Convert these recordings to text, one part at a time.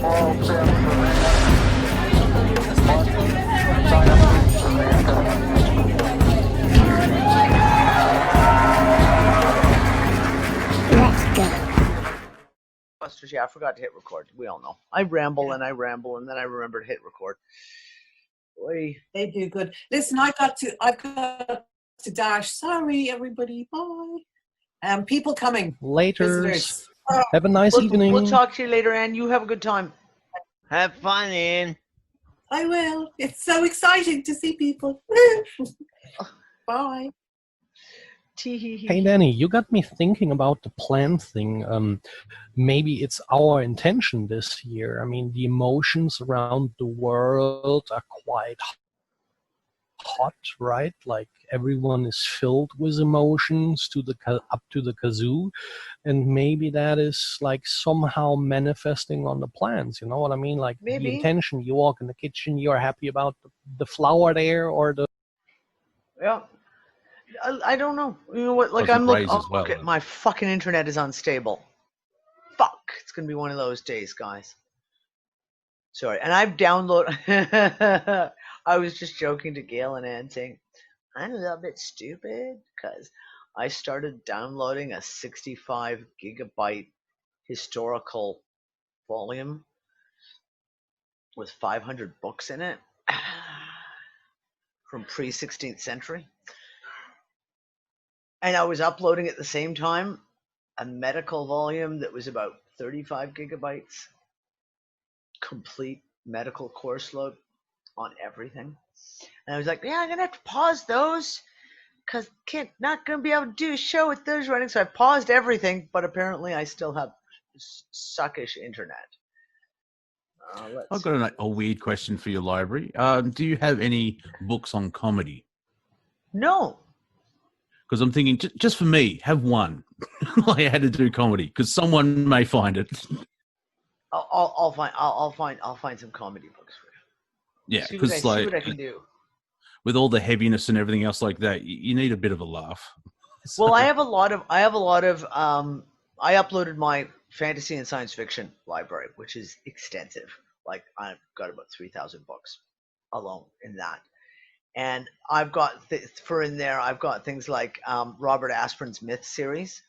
All sins surrender. Science surrender. Let's go. Yeah, I forgot to hit record. We all know. I ramble and I ramble, and then I remember to hit record. Boy. They do good. Listen, I've got to dash. Sorry, everybody. Bye. People coming. Later. Visitors. Have a nice evening. We'll talk to you later, Anne. You have a good time. Have fun, Ann. I will. It's so exciting to see people. Bye. Hey, Danny, you got me thinking about the plan thing. Maybe it's our intention this year. I mean, the emotions around the world are quite hot, right? Like everyone is filled with emotions up to the kazoo, and maybe that is like somehow manifesting on the plans. You know what I mean? Like maybe. The intention. You walk in the kitchen, you're happy about the flour there, or the. Yeah. I don't know. You know what? Like I'm looking. Okay, my fucking internet is unstable. Fuck! It's gonna be one of those days, guys. Sorry, and I've downloaded. I was just joking to Gail and Ann saying, I'm a little bit stupid because I started downloading a 65 gigabyte historical volume with 500 books in it from pre-16th century. And I was uploading at the same time a medical volume that was about 35 gigabytes, complete medical course load on everything. And I was like, yeah, I'm going to have to pause those because not going to be able to do a show with those running. So I paused everything, but apparently I still have suckish internet. I've got a weird question for your library. Do you have any books on comedy? No. Because I'm thinking, just for me, have one. Like I had to do comedy because someone may find it. I'll find some comedy books for you. Yeah, because see what I can do. With all the heaviness and everything else like that, you need a bit of a laugh. So. Well, I uploaded my fantasy and science fiction library, which is extensive. Like I've got about 3,000 books alone in that. And I've got I've got things like Robert Asprin's Myth series,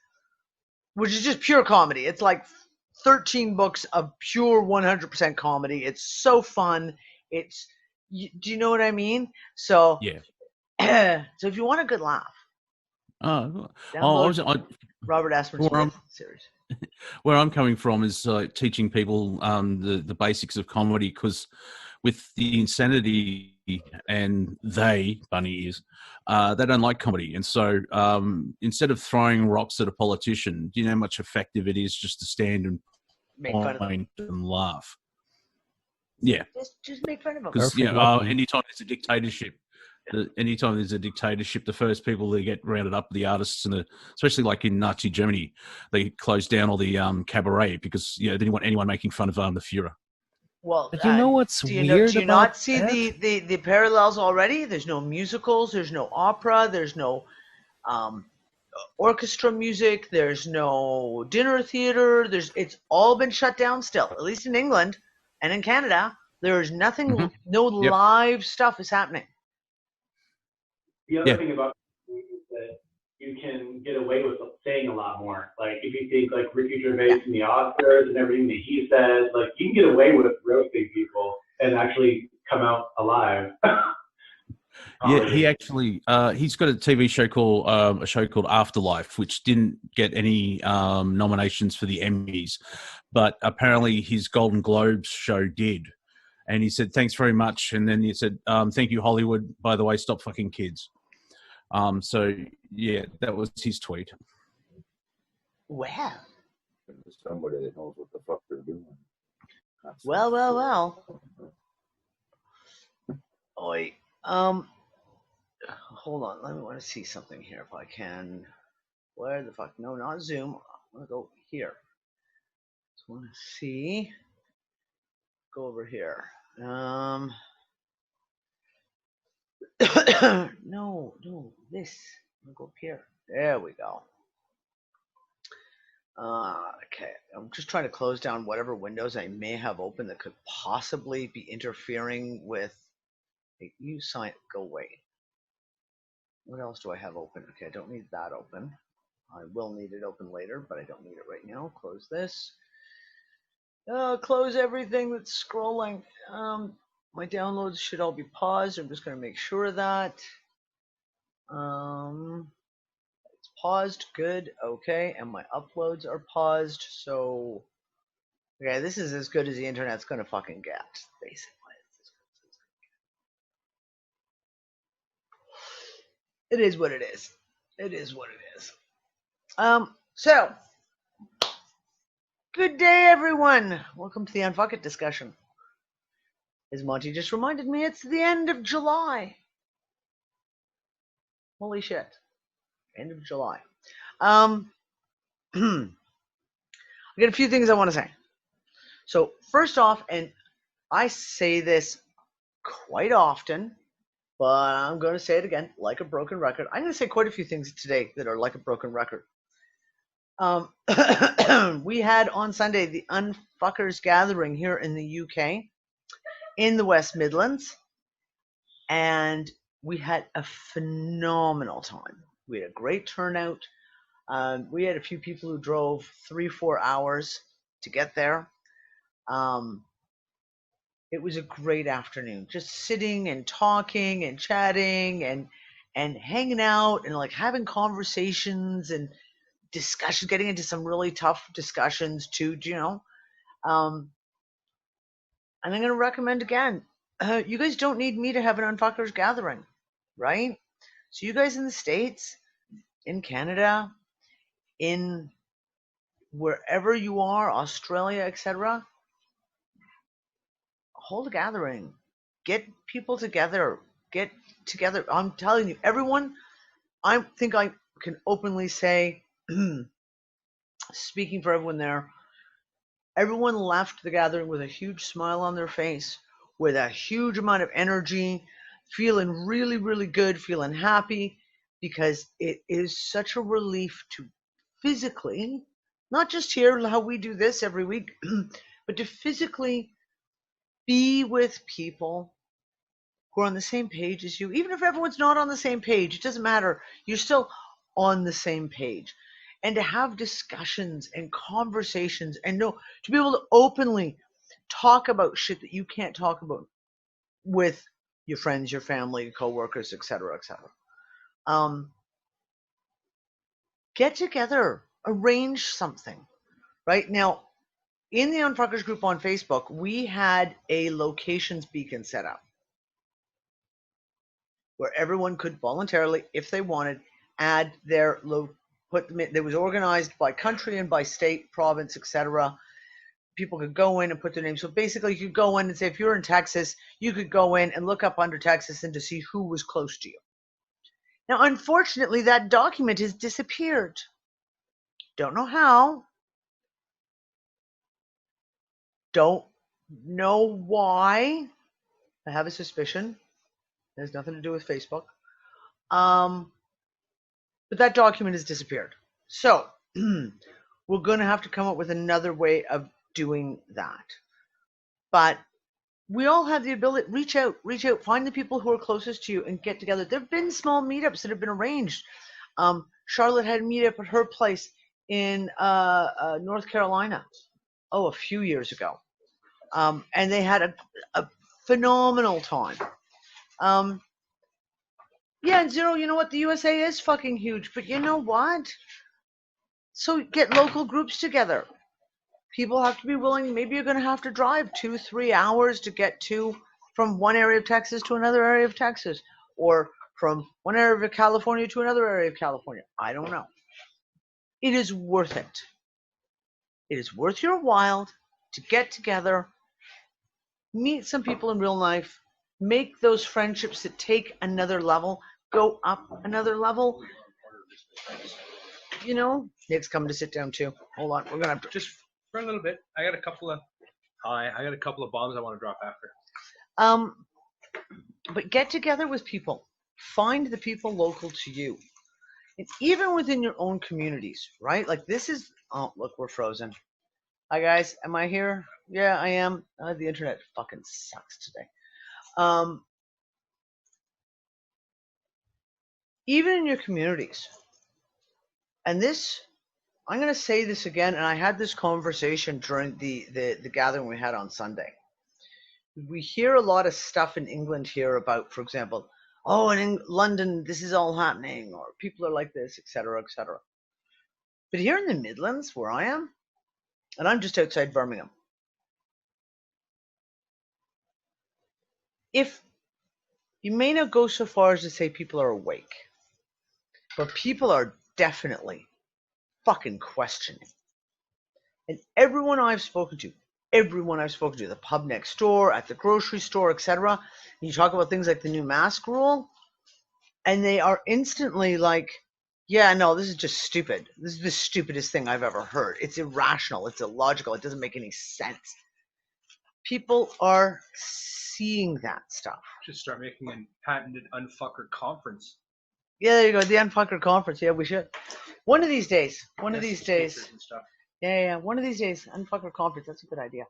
which is just pure comedy. It's like 13 books of pure 100% comedy. It's so fun. Do you know what I mean? So yeah. So if you want a good laugh, Robert Asprin's Myth series. Where I'm coming from is teaching people the basics of comedy, because with the insanity and bunny ears, they don't like comedy. And so instead of throwing rocks at a politician, do you know how much effective it is just to stand and point and laugh? Yeah. Just make fun of them. Because anytime there's a dictatorship, the first people that get rounded up are the artists, and especially like in Nazi Germany, they closed down all the cabaret because they didn't want anyone making fun of the Führer. Well, but you know what's weird? Do you not see the parallels already? There's no musicals, there's no opera, there's no orchestra music, there's no dinner theater. It's all been shut down still, at least in England and in Canada. There is nothing, no live stuff is happening. The other thing about it is that you can get away with saying a lot more. Like if you think like Ricky Gervais and the Oscars and everything that he says, like you can get away with roasting people and actually come out alive. Yeah, he actually he's got a TV show called Afterlife, which didn't get any nominations for the Emmys, but apparently his Golden Globes show did. And he said, thanks very much. And then he said, thank you, Hollywood. By the way, stop fucking kids. So, yeah, that was his tweet. Wow. Somebody that knows what the fuck they're doing. Well. Oi. Hold on. Let me want to see something here if I can. Where the fuck? No, not Zoom. I want to go here. Just want to see. Go over here. No, this. I'll go up here. There we go. Okay, I'm just trying to close down whatever windows I may have open that could possibly be interfering with. Hey, you sign. Go away. What else do I have open? Okay, I don't need that open. I will need it open later, but I don't need it right now. Close this. Close everything that's scrolling. My downloads should all be paused. I'm just going to make sure of that. It's paused. Good. Okay. And my uploads are paused. So, okay, this is as good as the internet's going to fucking get, basically. It is what it is. It is what it is. So, good day, everyone. Welcome to the UnFuckIt discussion. As Monty just reminded me, it's the end of July. Holy shit. End of July. I got a few things I want to say. So, first off, and I say this quite often, but I'm going to say it again, like a broken record. I'm going to say quite a few things today that are like a broken record. We had on Sunday the Unfuckers Gathering here in the UK, in the West Midlands, and we had a phenomenal time. We had a great turnout. We had a few people who drove 3-4 hours to get there. It was a great afternoon, just sitting and talking and chatting and hanging out and like having conversations and discussions, getting into some really tough discussions too, you know. And I'm going to recommend again, you guys don't need me to have an Unfuckers Gathering, right? So you guys in the States, in Canada, in wherever you are, Australia, etc., hold a gathering. Get people together. Get together. I'm telling you, everyone, I think I can openly say, speaking for everyone there, everyone left the gathering with a huge smile on their face, with a huge amount of energy, feeling really, really good, feeling happy, because it is such a relief to physically, not just hear how we do this every week, but to physically be with people who are on the same page as you. Even if everyone's not on the same page, it doesn't matter. You're still on the same page. And to have discussions and conversations and to be able to openly talk about shit that you can't talk about with your friends, your family, your coworkers, etc., etc. Get together, arrange something. Right now, in the Unfuckers group on Facebook, we had a locations beacon set up where everyone could voluntarily, if they wanted, add their put them in. It was organized by country and by state, province, etc. People could go in and put their name. So basically, you could go in and say, if you're in Texas, you could go in and look up under Texas and to see who was close to you. Now, unfortunately, that document has disappeared. Don't know how. Don't know why. I have a suspicion. It has nothing to do with Facebook. But that document has disappeared. So we're going to have to come up with another way of doing that. But we all have the ability, reach out, find the people who are closest to you and get together. There have been small meetups that have been arranged. Charlotte had a meetup at her place in North Carolina, a few years ago. And they had a phenomenal time. Yeah, and Zero, you know what? The USA is fucking huge, but you know what? So get local groups together. People have to be willing. Maybe you're going to have to drive 2-3 hours to get from one area of Texas to another area of Texas, or from one area of California to another area of California. I don't know. It is worth it. It is worth your while to get together, meet some people in real life, make those friendships that take another level, go up another level. You know, Nick's coming to sit down too. Hold on, we're gonna have to just for a little bit. I got a couple of bombs I want to drop after. But get together with people. Find the people local to you. It's even within your own communities, right? Like this is, oh, look, we're frozen. Hi guys, am I here? Yeah, I am. The internet fucking sucks today. Even in your communities, and this, I'm going to say this again, and I had this conversation during the gathering we had on Sunday. We hear a lot of stuff in England here about, for example, oh, in London, this is all happening, or people are like this, etc., etc. But here in the Midlands, where I am, and I'm just outside Birmingham, if you may not go so far as to say people are awake, but people are definitely fucking questioning. And everyone I've spoken to, the pub next door, at the grocery store, etc., you talk about things like the new mask rule, and they are instantly like, yeah, no, this is just stupid. This is the stupidest thing I've ever heard. It's irrational. It's illogical. It doesn't make any sense. People are seeing that stuff. Just start making a patented UnFuckIt conference. Yeah, there you go. The UnFuckIt conference. Yeah, we should. One of these days. One of these days. And stuff. Yeah. One of these days, UnFuckIt conference. That's a good idea.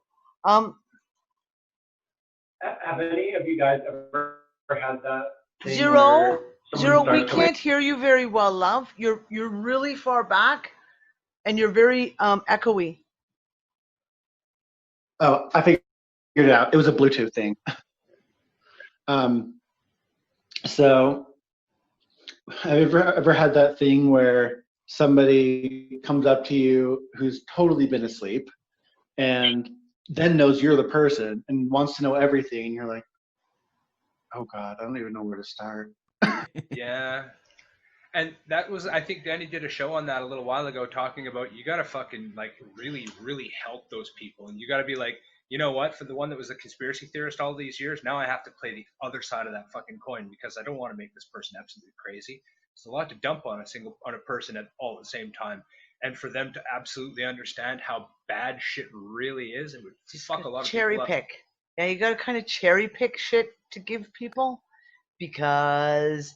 Have any of you guys ever had that? Zero. We can't hear you very well, love. You're really far back, and you're very echoey. Oh, I figured it out. It was a Bluetooth thing. So, have you ever had that thing where somebody comes up to you who's totally been asleep, and then knows you're the person and wants to know everything, and you're like, oh God, I don't even know where to start. Yeah. And that was, I think Danny did a show on that a little while ago talking about you got to fucking like really, really help those people. And you got to be like, you know what, for the one that was a conspiracy theorist all these years, now I have to play the other side of that fucking coin because I don't want to make this person absolutely crazy. It's a lot to dump on a person at all at the same time. And for them to absolutely understand how bad shit really is, it would fuck a lot of cherry people pick. up. Yeah, you got to kind of cherry pick shit to give people because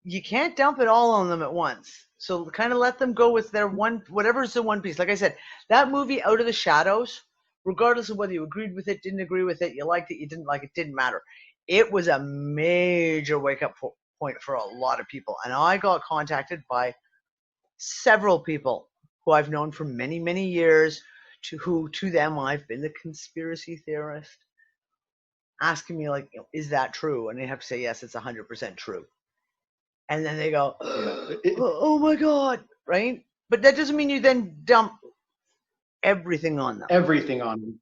you can't dump it all on them at once. So kind of let them go with their whatever's the one piece. Like I said, that movie Out of the Shadows, regardless of whether you agreed with it, didn't agree with it, you liked it, you didn't like it, didn't matter. It was a major wake-up point for a lot of people. And I got contacted by several people who I've known for many, many years, to them I've been the conspiracy theorist, asking me like, is that true? And they have to say, yes, it's 100% true. And then they go, oh my God, right? But that doesn't mean you then dump everything on them. Everything on them.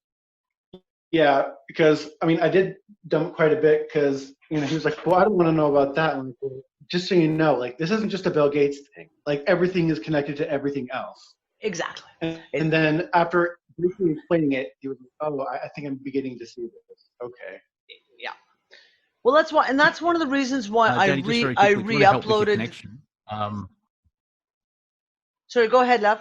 Yeah, because, I mean, I did dump quite a bit because, he was like, well, I don't want to know about that. I'm like, well, just so you know, like, this isn't just a Bill Gates thing. Like, everything is connected to everything else. Exactly. And then after briefly explaining it, he was like, oh, I think I'm beginning to see this. Okay. Yeah. Well, that's why, and that's one of the reasons why I re-uploaded. Sorry, go ahead, love.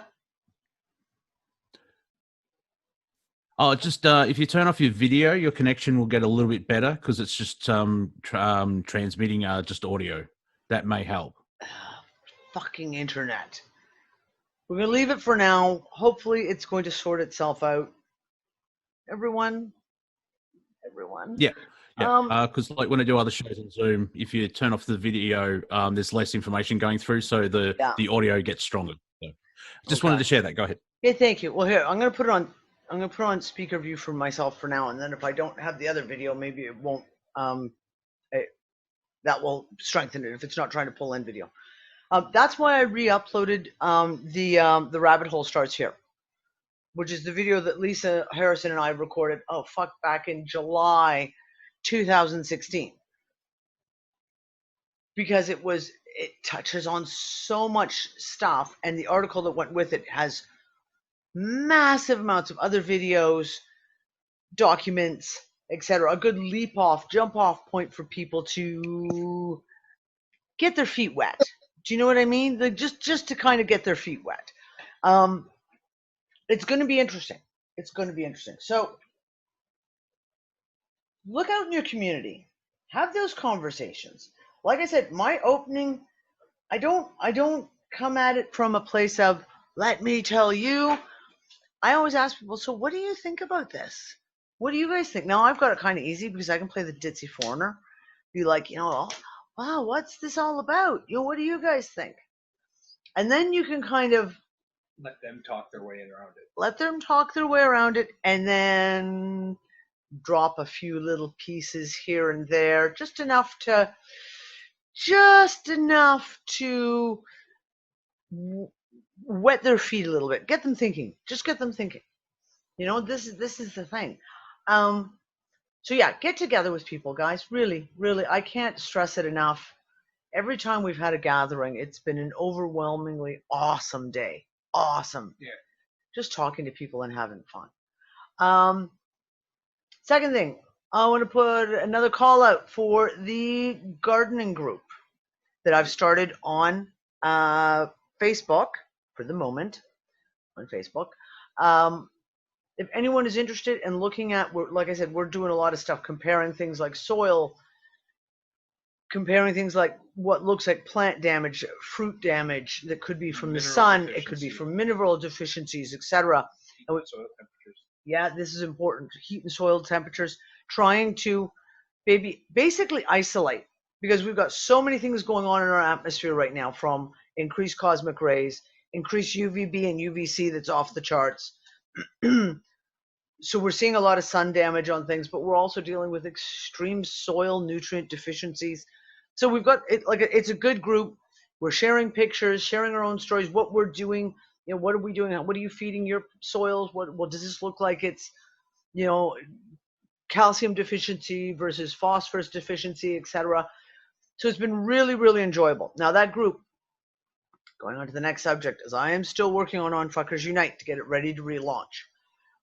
Oh, just if you turn off your video, your connection will get a little bit better because it's just transmitting just audio. That may help. Fucking internet. We're going to leave it for now. Hopefully it's going to sort itself out. Everyone. Yeah. Yeah, because like when I do other shows on Zoom, if you turn off the video, there's less information going through, so the audio gets stronger. So just wanted to share that. Go ahead. Yeah, thank you. Well, here, I'm going to put it on speaker view for myself for now, and then if I don't have the other video, maybe it won't. That will strengthen it if it's not trying to pull in video. That's why I re-uploaded the Rabbit Hole Starts Here, which is the video that Lisa Harrison and I recorded. Back in July 2016, because it touches on so much stuff, and the article that went with it has massive amounts of other videos, documents, etc. A good jump off point for people to get their feet wet. Do you know what I mean? Like just to kind of get their feet wet. It's going to be interesting. So look out in your community. Have those conversations. Like I said, my opening, I don't come at it from a place of, let me tell you. I always ask people, so what do you think about this? What do you guys think? Now, I've got it kind of easy because I can play the ditzy foreigner. Be like, oh, wow, what's this all about? What do you guys think? And then you can kind of let them talk their way around it. Let them talk their way around it, and then drop a few little pieces here and there, just enough to wet their feet a little bit, get them thinking. Just get them thinking. This is the thing. So yeah, get together with people, guys. Really, really, I can't stress it enough. Every time we've had a gathering, it's been an overwhelmingly awesome day. Awesome. Yeah. Just talking to people and having fun. Second thing, I want to put another call out for the gardening group that I've started on Facebook for the moment. On Facebook. If anyone is interested in looking at, like I said, we're doing a lot of stuff, comparing things like soil, comparing things like what looks like plant damage, fruit damage that could be from the sun, it could be from mineral deficiencies, etc. Soil temperatures. Yeah, this is important. Heat and soil temperatures, trying to basically isolate, because we've got so many things going on in our atmosphere right now, from increased cosmic rays, increased UVB and UVC that's off the charts. So we're seeing a lot of sun damage on things, but we're also dealing with extreme soil nutrient deficiencies. So we've got it, it's a good group. We're sharing pictures, sharing our own stories, what we're doing. What are we doing? What are you feeding your soils? What does this look like? It's, calcium deficiency versus phosphorus deficiency, etc. So it's been really, really enjoyable. Now that group, going on to the next subject, as I am still working on Unfuckers Unite to get it ready to relaunch.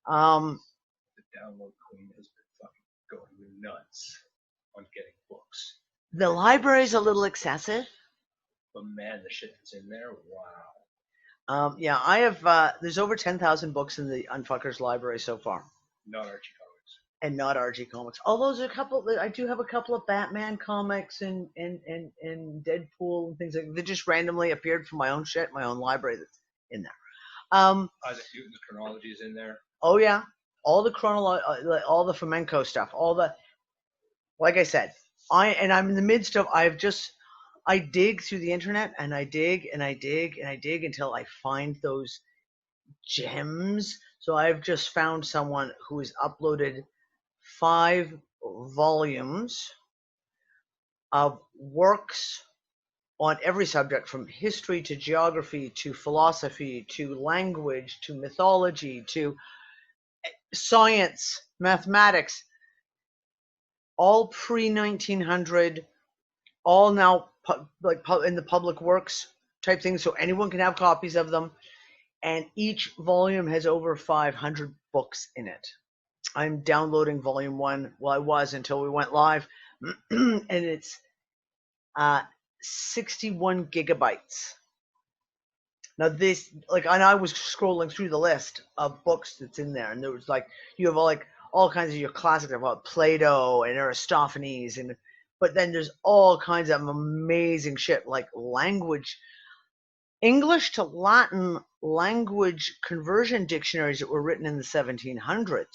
The download queen has been fucking going nuts on getting books. The library's a little excessive. But man, the shit that's in there, wow. Yeah, I have, there's over 10,000 books in the Unfuckers library so far. Not Archie Comics. And not RG Comics. Although there's I do have a couple of Batman comics and Deadpool and things like that just randomly appeared from my own shit, my own library that's in there. Isaac Newton's chronology is in there. Oh yeah, all the all the Flamenco stuff, like I said, I'm in the midst of, I dig through the internet and I dig and I dig and I dig until I find those gems. So I've just found someone who has uploaded 5 volumes of works on every subject, from history to geography to philosophy to language to mythology to science, mathematics, all pre-1900, all now in the public works type thing, so anyone can have copies of them. And each volume has over 500 books in it. I'm downloading volume 1. Well, I was until we went live. And it's 61 gigabytes. Now this, and I was scrolling through the list of books that's in there, and there was you have all kinds of your classics about Plato and Aristophanes, but then there's all kinds of amazing shit like language, English to Latin language conversion dictionaries that were written in the 1700s.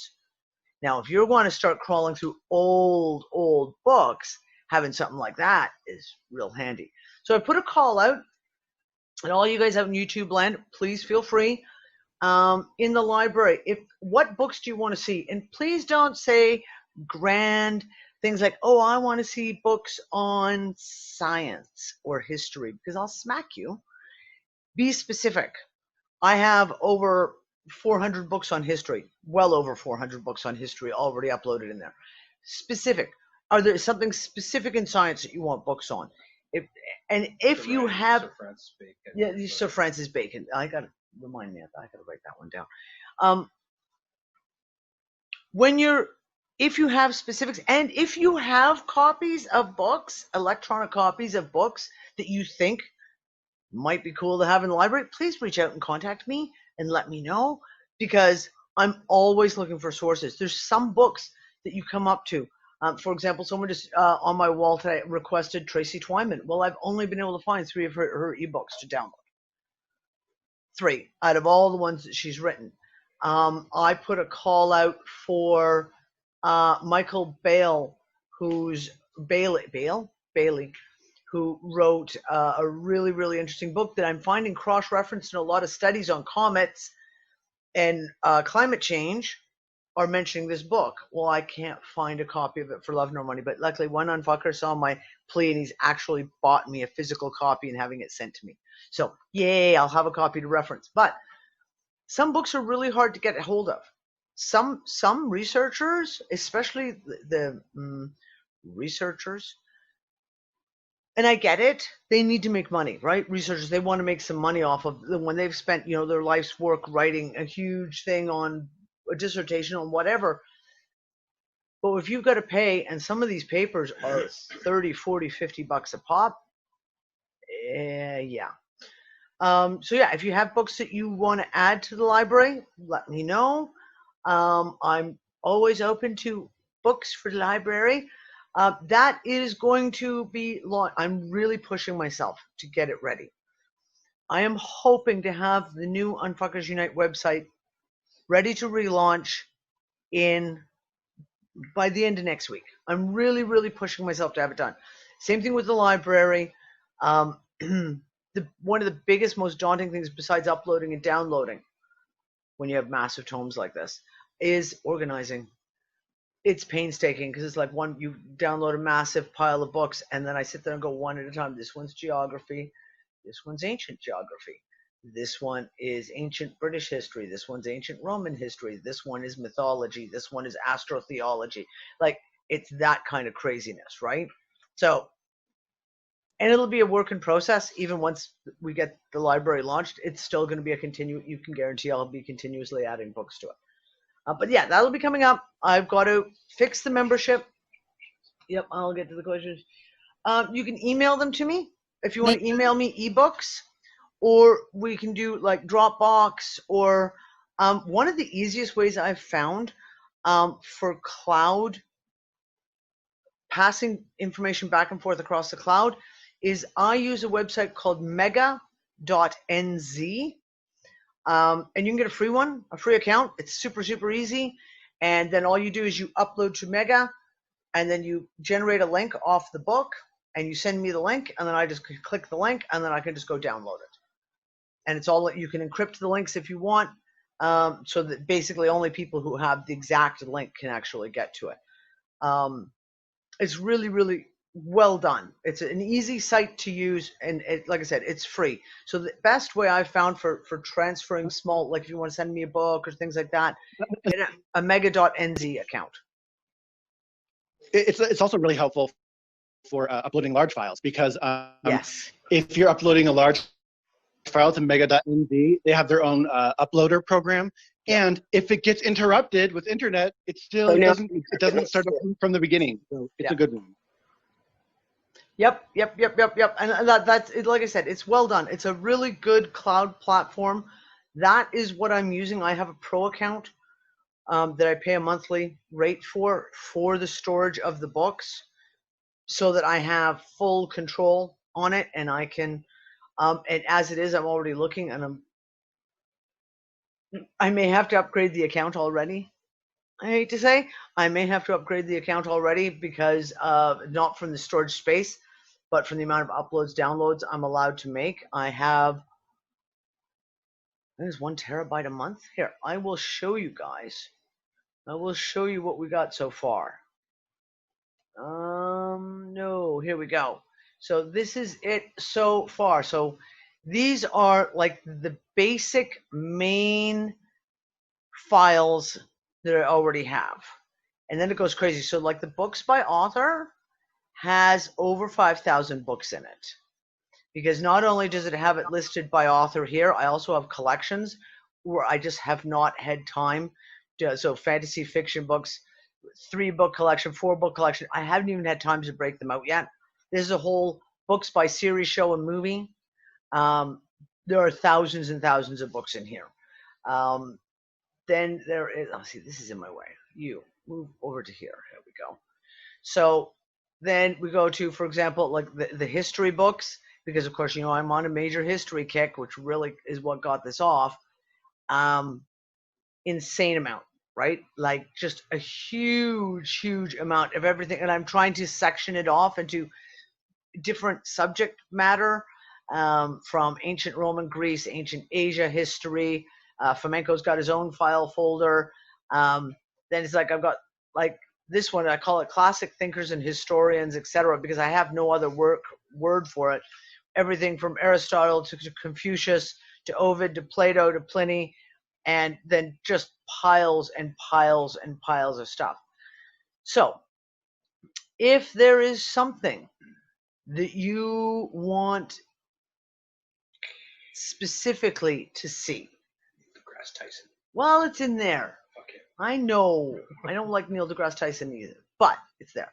Now, if you're going to start crawling through old books, having something like that is real handy. So I put a call out, and all you guys out in YouTube land, please feel free. In the library, what books do you want to see? And please don't say grand things like, oh, I want to see books on science or history, because I'll smack you. Be specific. I have over 400 books on history, well over 400 books on history already uploaded in there. Specific. Are there something specific in science that you want books on? If you have, Sir Francis Bacon. yeah, Sir Francis Bacon. I gotta remind me of that. I gotta write that one down. If you have specifics, and if you have copies of books, electronic copies of books that you think might be cool to have in the library, please reach out and contact me and let me know, because I'm always looking for sources. There's some books that you come up to. For example, someone just on my wall today requested Tracy Twyman. Well, I've only been able to find 3 of her ebooks to download. 3 out of all the ones that she's written. I put a call out for Michael Bailey, who wrote a really, really interesting book that I'm finding cross-referenced in a lot of studies on comets and climate change are mentioning this book. Well, I can't find a copy of it for love nor money, but luckily one unfucker saw my plea and he's actually bought me a physical copy and having it sent to me. So yay, I'll have a copy to reference. But some books are really hard to get a hold of. Some researchers, especially the researchers, and I get it, they need to make money, right? Researchers, they want to make some money off of when they've spent, their life's work writing a huge thing on a dissertation on whatever. But if you've got to pay, and some of these papers are 30, 40, 50 bucks a pop, yeah. So yeah, if you have books that you want to add to the library, let me know. I'm always open to books for the library. That is going to be long. I'm really pushing myself to get it ready. I am hoping to have the new Unfuckers Unite website ready to relaunch by the end of next week. I'm really, really pushing myself to have it done. Same thing with the library. One of the biggest, most daunting things besides uploading and downloading when you have massive tomes like this is organizing. It's painstaking because it's like you download a massive pile of books and then I sit there and go one at a time. This one's geography. This one's ancient geography. This one is ancient British history. This one's ancient Roman history. This one is mythology. This one is astrotheology. Like, it's that kind of craziness, right? So, and it'll be a work in process. Even once we get the library launched, it's still going to be you can guarantee I'll be continuously adding books to it. But yeah, that'll be coming up. I've got to fix the membership. Yep, I'll get to the questions. You can email them to me if you want to email me ebooks, or we can do like Dropbox, or one of the easiest ways I've found for cloud passing information back and forth across the cloud is I use a website called mega.nz. And you can get a free account. It's super, super easy. And then all you do is you upload to Mega, and then you generate a link off the book, and you send me the link, and then I just click the link, and then I can just go download it. And it's all, you can encrypt the links if you want, so that basically only people who have the exact link can actually get to it. It's really, really well done. It's an easy site to use, and like I said, it's free. So the best way I've found for transferring small, like if you want to send me a book or things like that, get a mega.nz account. It's also really helpful for uploading large files, because yes, if you're uploading a large file to mega.nz, they have their own uploader program. And if it gets interrupted with internet, it doesn't start from the beginning. So it's a good one. Yep. And that's it. Like I said, it's well done. It's a really good cloud platform. That is what I'm using. I have a pro account that I pay a monthly rate for the storage of the books, so that I have full control on it, and I can. And as it is, I'm already looking, and I may have to upgrade the account already. I hate to say, I may have to upgrade the account already because not from the storage space, but from the amount of uploads, downloads I'm allowed to make. I have, there's 1 terabyte a month. Here, I will show you guys. I will show you what we got so far. No, here we go. So this is it so far. So these are like the basic main files that I already have. And then it goes crazy. So like the books by author has over 5,000 books in it. Because not only does it have it listed by author here, I also have collections where I just have not had time to, so fantasy fiction books, 3-book collection, 4-book collection. I haven't even had time to break them out yet. This is a whole books by series, show, and movie. There are thousands and thousands of books in here. Then there is, oh, see, this is in my way. You move over to here. Here we go. So then we go to, for example, like the history books. because of course, I'm on a major history kick, which really is what got this off. Insane amount, right? Like just a huge amount of everything. And I'm trying to section it off into different subject matter, from ancient Roman Greece, ancient Asia history. Flamenco's got his own file folder. Then it's like I've got like this one, I call it classic thinkers and historians, etc., because I have no other word for it. Everything from Aristotle to Confucius to Ovid to Plato to Pliny, and then just piles and piles and piles of stuff. So if there is something that you want specifically to see, deGrasse Tyson. Well, it's in there. Fuck it. I know. I don't like Neil deGrasse Tyson either, but it's there.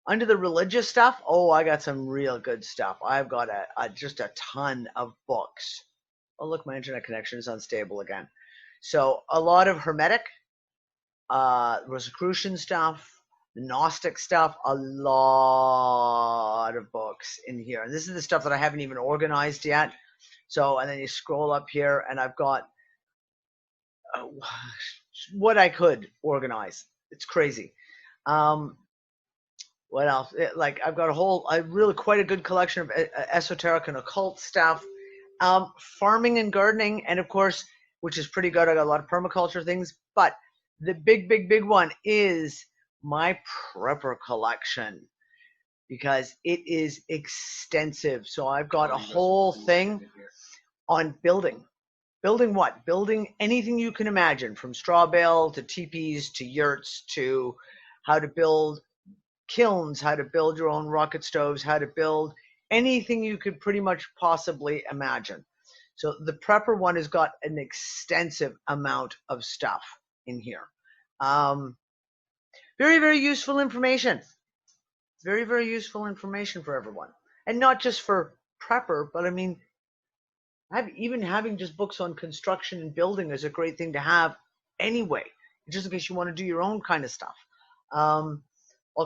Under the religious stuff, I got some real good stuff. I've got just a ton of books. Oh, look, my internet connection is unstable again. So a lot of Hermetic, Rosicrucian stuff, Gnostic stuff, a lot of books in here. And this is the stuff that I haven't even organized yet. So, and then you scroll up here and I've got what I could organize. It's crazy. What else? I've got really quite a good collection of esoteric and occult stuff. Farming and gardening, and of course, which is pretty good. I got a lot of permaculture things, but the big one is my prepper collection, because it is extensive. So I've got a whole thing on building. Building what? Building anything you can imagine, from straw bale to teepees to yurts to how to build kilns, how to build your own rocket stoves, how to build anything you could pretty much possibly imagine. So the prepper one has got an extensive amount of stuff in here. Very useful information. Very useful information for everyone. And not just for prepper, but I mean, even having just books on construction and building is a great thing to have anyway, just in case you want to do your own kind of stuff. All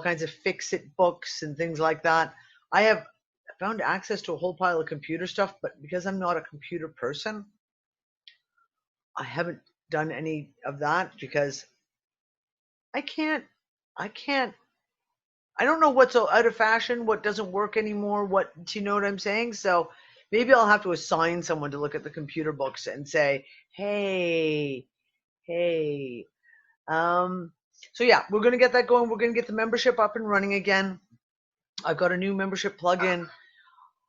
kinds of fix-it books and things like that. I have found access to a whole pile of computer stuff, but because I'm not a computer person, I haven't done any of that because I don't know what's out of fashion, what doesn't work anymore, do you know what I'm saying? So maybe I'll have to assign someone to look at the computer books and say, hey. So yeah, we're going to get that going. We're going to get the membership up and running again. I've got a new membership plugin.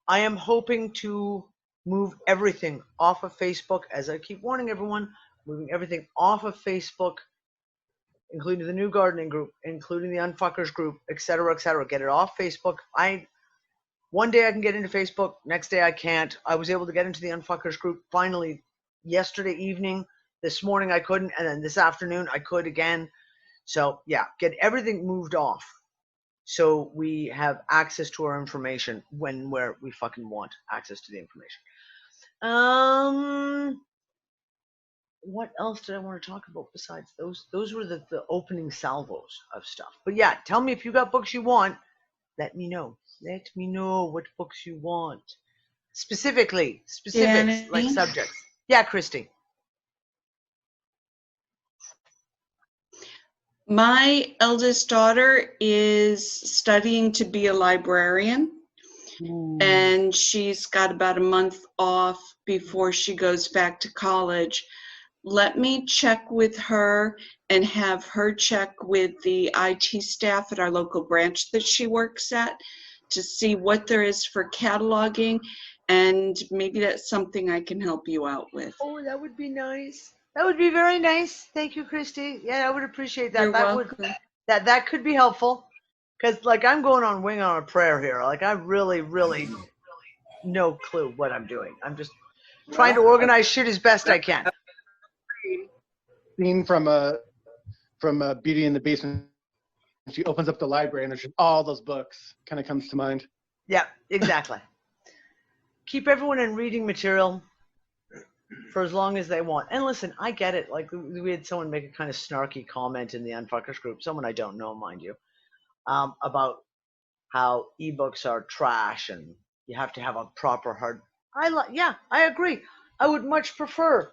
I am hoping to move everything off of Facebook, as I keep warning everyone, moving everything off of Facebook, including the new gardening group, including the Unfuckers group, etc., Get it off Facebook. One day I can get into Facebook, next day I can't. I was able to get into the Unfuckers group finally yesterday evening. This morning I couldn't, and then this afternoon I could again. So yeah, get everything moved off so we have access to our information where we fucking want access to the information. What else did I want to talk about besides those? Those were the opening salvos of stuff. But yeah, tell me if you got books you want. Let me know. Let me know what books you want. Specifics, like subjects. Yeah, Christy. My eldest daughter is studying to be a librarian, and she's got about a month off before she goes back to college. Let me check with her and have her check with the IT staff at our local branch that she works at to see what there is for cataloging, and maybe that's something I can help you out with. Oh, that would be nice. That would be very nice. Thank you, Christy. Yeah, I would appreciate that. You're welcome. That could be helpful, because like I'm going on wing on a prayer here. Like I really no clue what I'm doing. I'm just trying to organize shit as best I can. Scene from Beauty and the Beast, when she opens up the library and there's just all those books. Kind of comes to mind. Yeah, exactly. Keep everyone in reading material for as long as they want. And listen, I get it. Like we had someone make a kind of snarky comment in the Unfuckers group, someone I don't know, mind you, about how ebooks are trash and you have to have a proper hard. Yeah, I agree. I would much prefer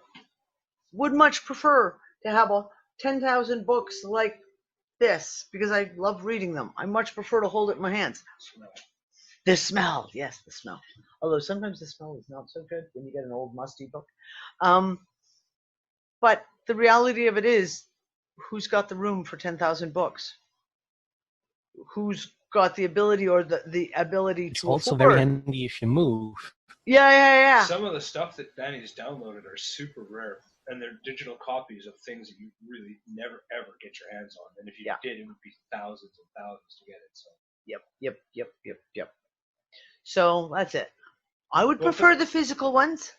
to have 10,000 books like this because I love reading them. I much prefer to hold it in my hands. The smell, yes, the smell. Although sometimes the smell is not so good when you get an old musty book. But the reality of it is, who's got the room for 10,000 books? Who's got the ability or the ability it's to also afford? very handy if you move. Yeah. Some of the stuff that Danny's downloaded are super rare, and they're digital copies of things that you really never ever get your hands on. And if you did, it would be thousands and thousands to get it. So. Yep. So that's it. I would prefer the physical ones.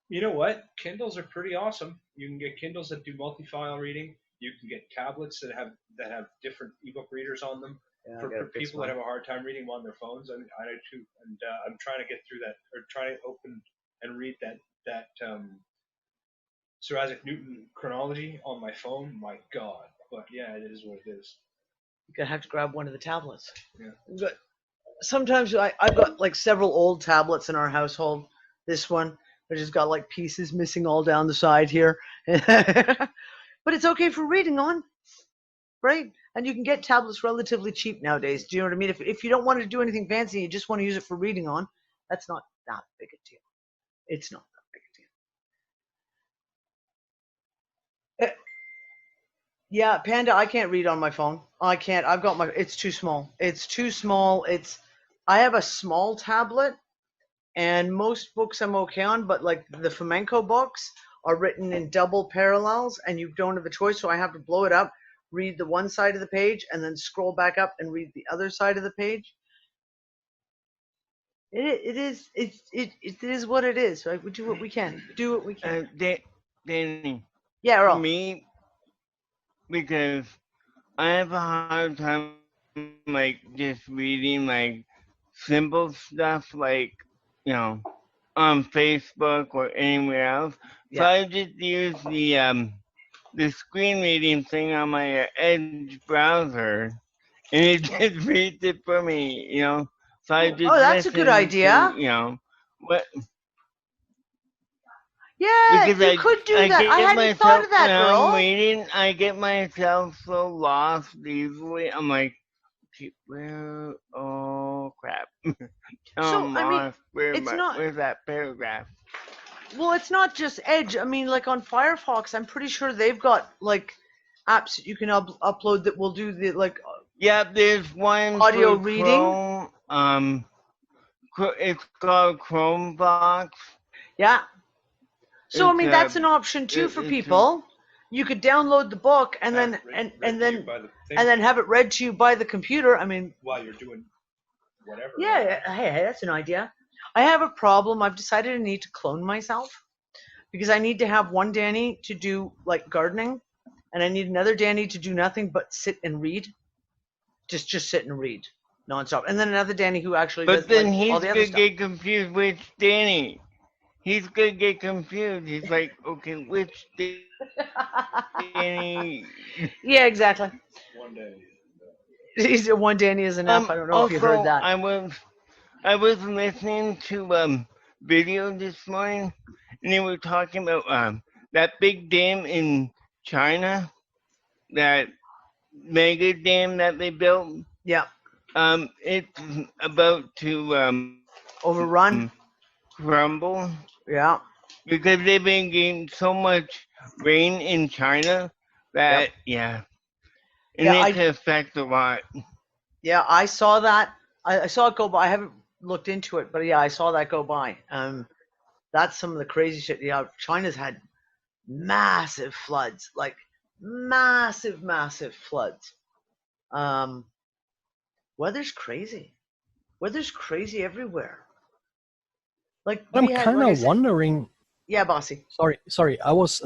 You know what? Kindles are pretty awesome. You can get Kindles that do multi-file reading. You can get tablets that have different ebook readers on them. Yeah, for people that have a hard time reading on their phones. I mean, I do too, and I'm trying to get through that, or try to open and read that Sir Isaac Newton chronology on my phone. My God, but yeah, it is what it is. You're gonna have to grab one of the tablets. Yeah. But sometimes I've got like several old tablets in our household. This one, I just got like pieces missing all down the side here, but it's okay for reading on, right? And you can get tablets relatively cheap nowadays. Do you know what I mean? If you don't want to do anything fancy, you just want to use it for reading on, that's not that big a deal. It's not that big a deal. Yeah, Panda, I can't read on my phone. I can't. I've got it's too small. It's too small. I have a small tablet, and most books I'm okay on, but like the flamenco books are written in double parallels, and you don't have a choice, so I have to blow it up, read the one side of the page, and then scroll back up and read the other side of the page. It is what it is, right? We do what we can. Do what we can. Danny. Yeah, Earl. Me, because I have a hard time like just reading like simple stuff like, you know, on Facebook or anywhere else. So I just use the screen reading thing on my Edge browser, and it just reads it for me, you know. So I just that's a good idea. to, you know, what. Yeah, Because you could do that. I hadn't thought of that, Earl. Earl. Reading, I get myself so lost easily. I'm like, where? Oh crap! Where's that paragraph? Well, it's not just Edge. I mean, like on Firefox, I'm pretty sure they've got like apps that you can upload that will do the like. Yeah, there's one audio for reading. Chrome. It's called Chromebox. Yeah. So I mean, that's an option too for people. You could download the book and then have it read to you by the computer. I mean, while you're doing whatever. Yeah, hey, that's an idea. I have a problem. I've decided I need to clone myself because I need to have one Danny to do like gardening, and I need another Danny to do nothing but sit and read. Just sit and read nonstop, and then another Danny who actually. But does, then like, he's all the gonna other stuff. get confused which Danny. He's gonna get confused. He's like, okay, which Danny? Yeah, exactly. One Danny. One Danny is enough. I don't know if you heard that. I was listening to video this morning, and they were talking about that big dam in China, that mega dam that they built. Yeah. It's about to overrun, crumble. Yeah. Because they've been getting so much rain in China that and it could affect a lot. Yeah, I saw that. I saw it go by. I haven't looked into it, but yeah, I saw that go by. That's some of the crazy shit. Yeah, China's had massive floods, like massive floods. Weather's crazy. Weather's crazy everywhere. Like I'm kind of wondering. Yeah, bossy. Sorry. I was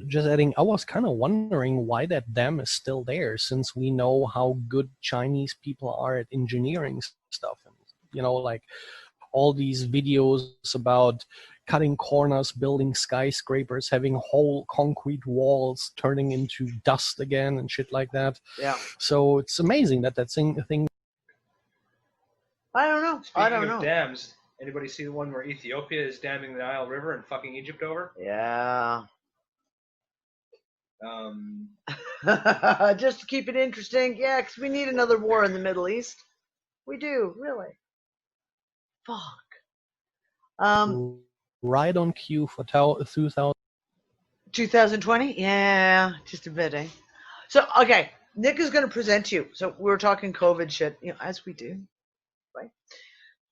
just adding. I was kind of wondering why that dam is still there, since we know how good Chinese people are at engineering stuff, and like all these videos about cutting corners, building skyscrapers, having whole concrete walls turning into dust again and shit like that. Yeah. So it's amazing that thing. I don't know. I don't Speaking know. of dams, anybody see the one where Ethiopia is damming the Nile River and fucking Egypt over? Yeah. Um, Just to keep it interesting, yeah, because we need another war in the Middle East. We do, really. Fuck. Right on cue for 2000. 2020? Yeah, just a bit, eh? So, okay, Nick is going to present to you. So we were talking COVID shit, as we do, right?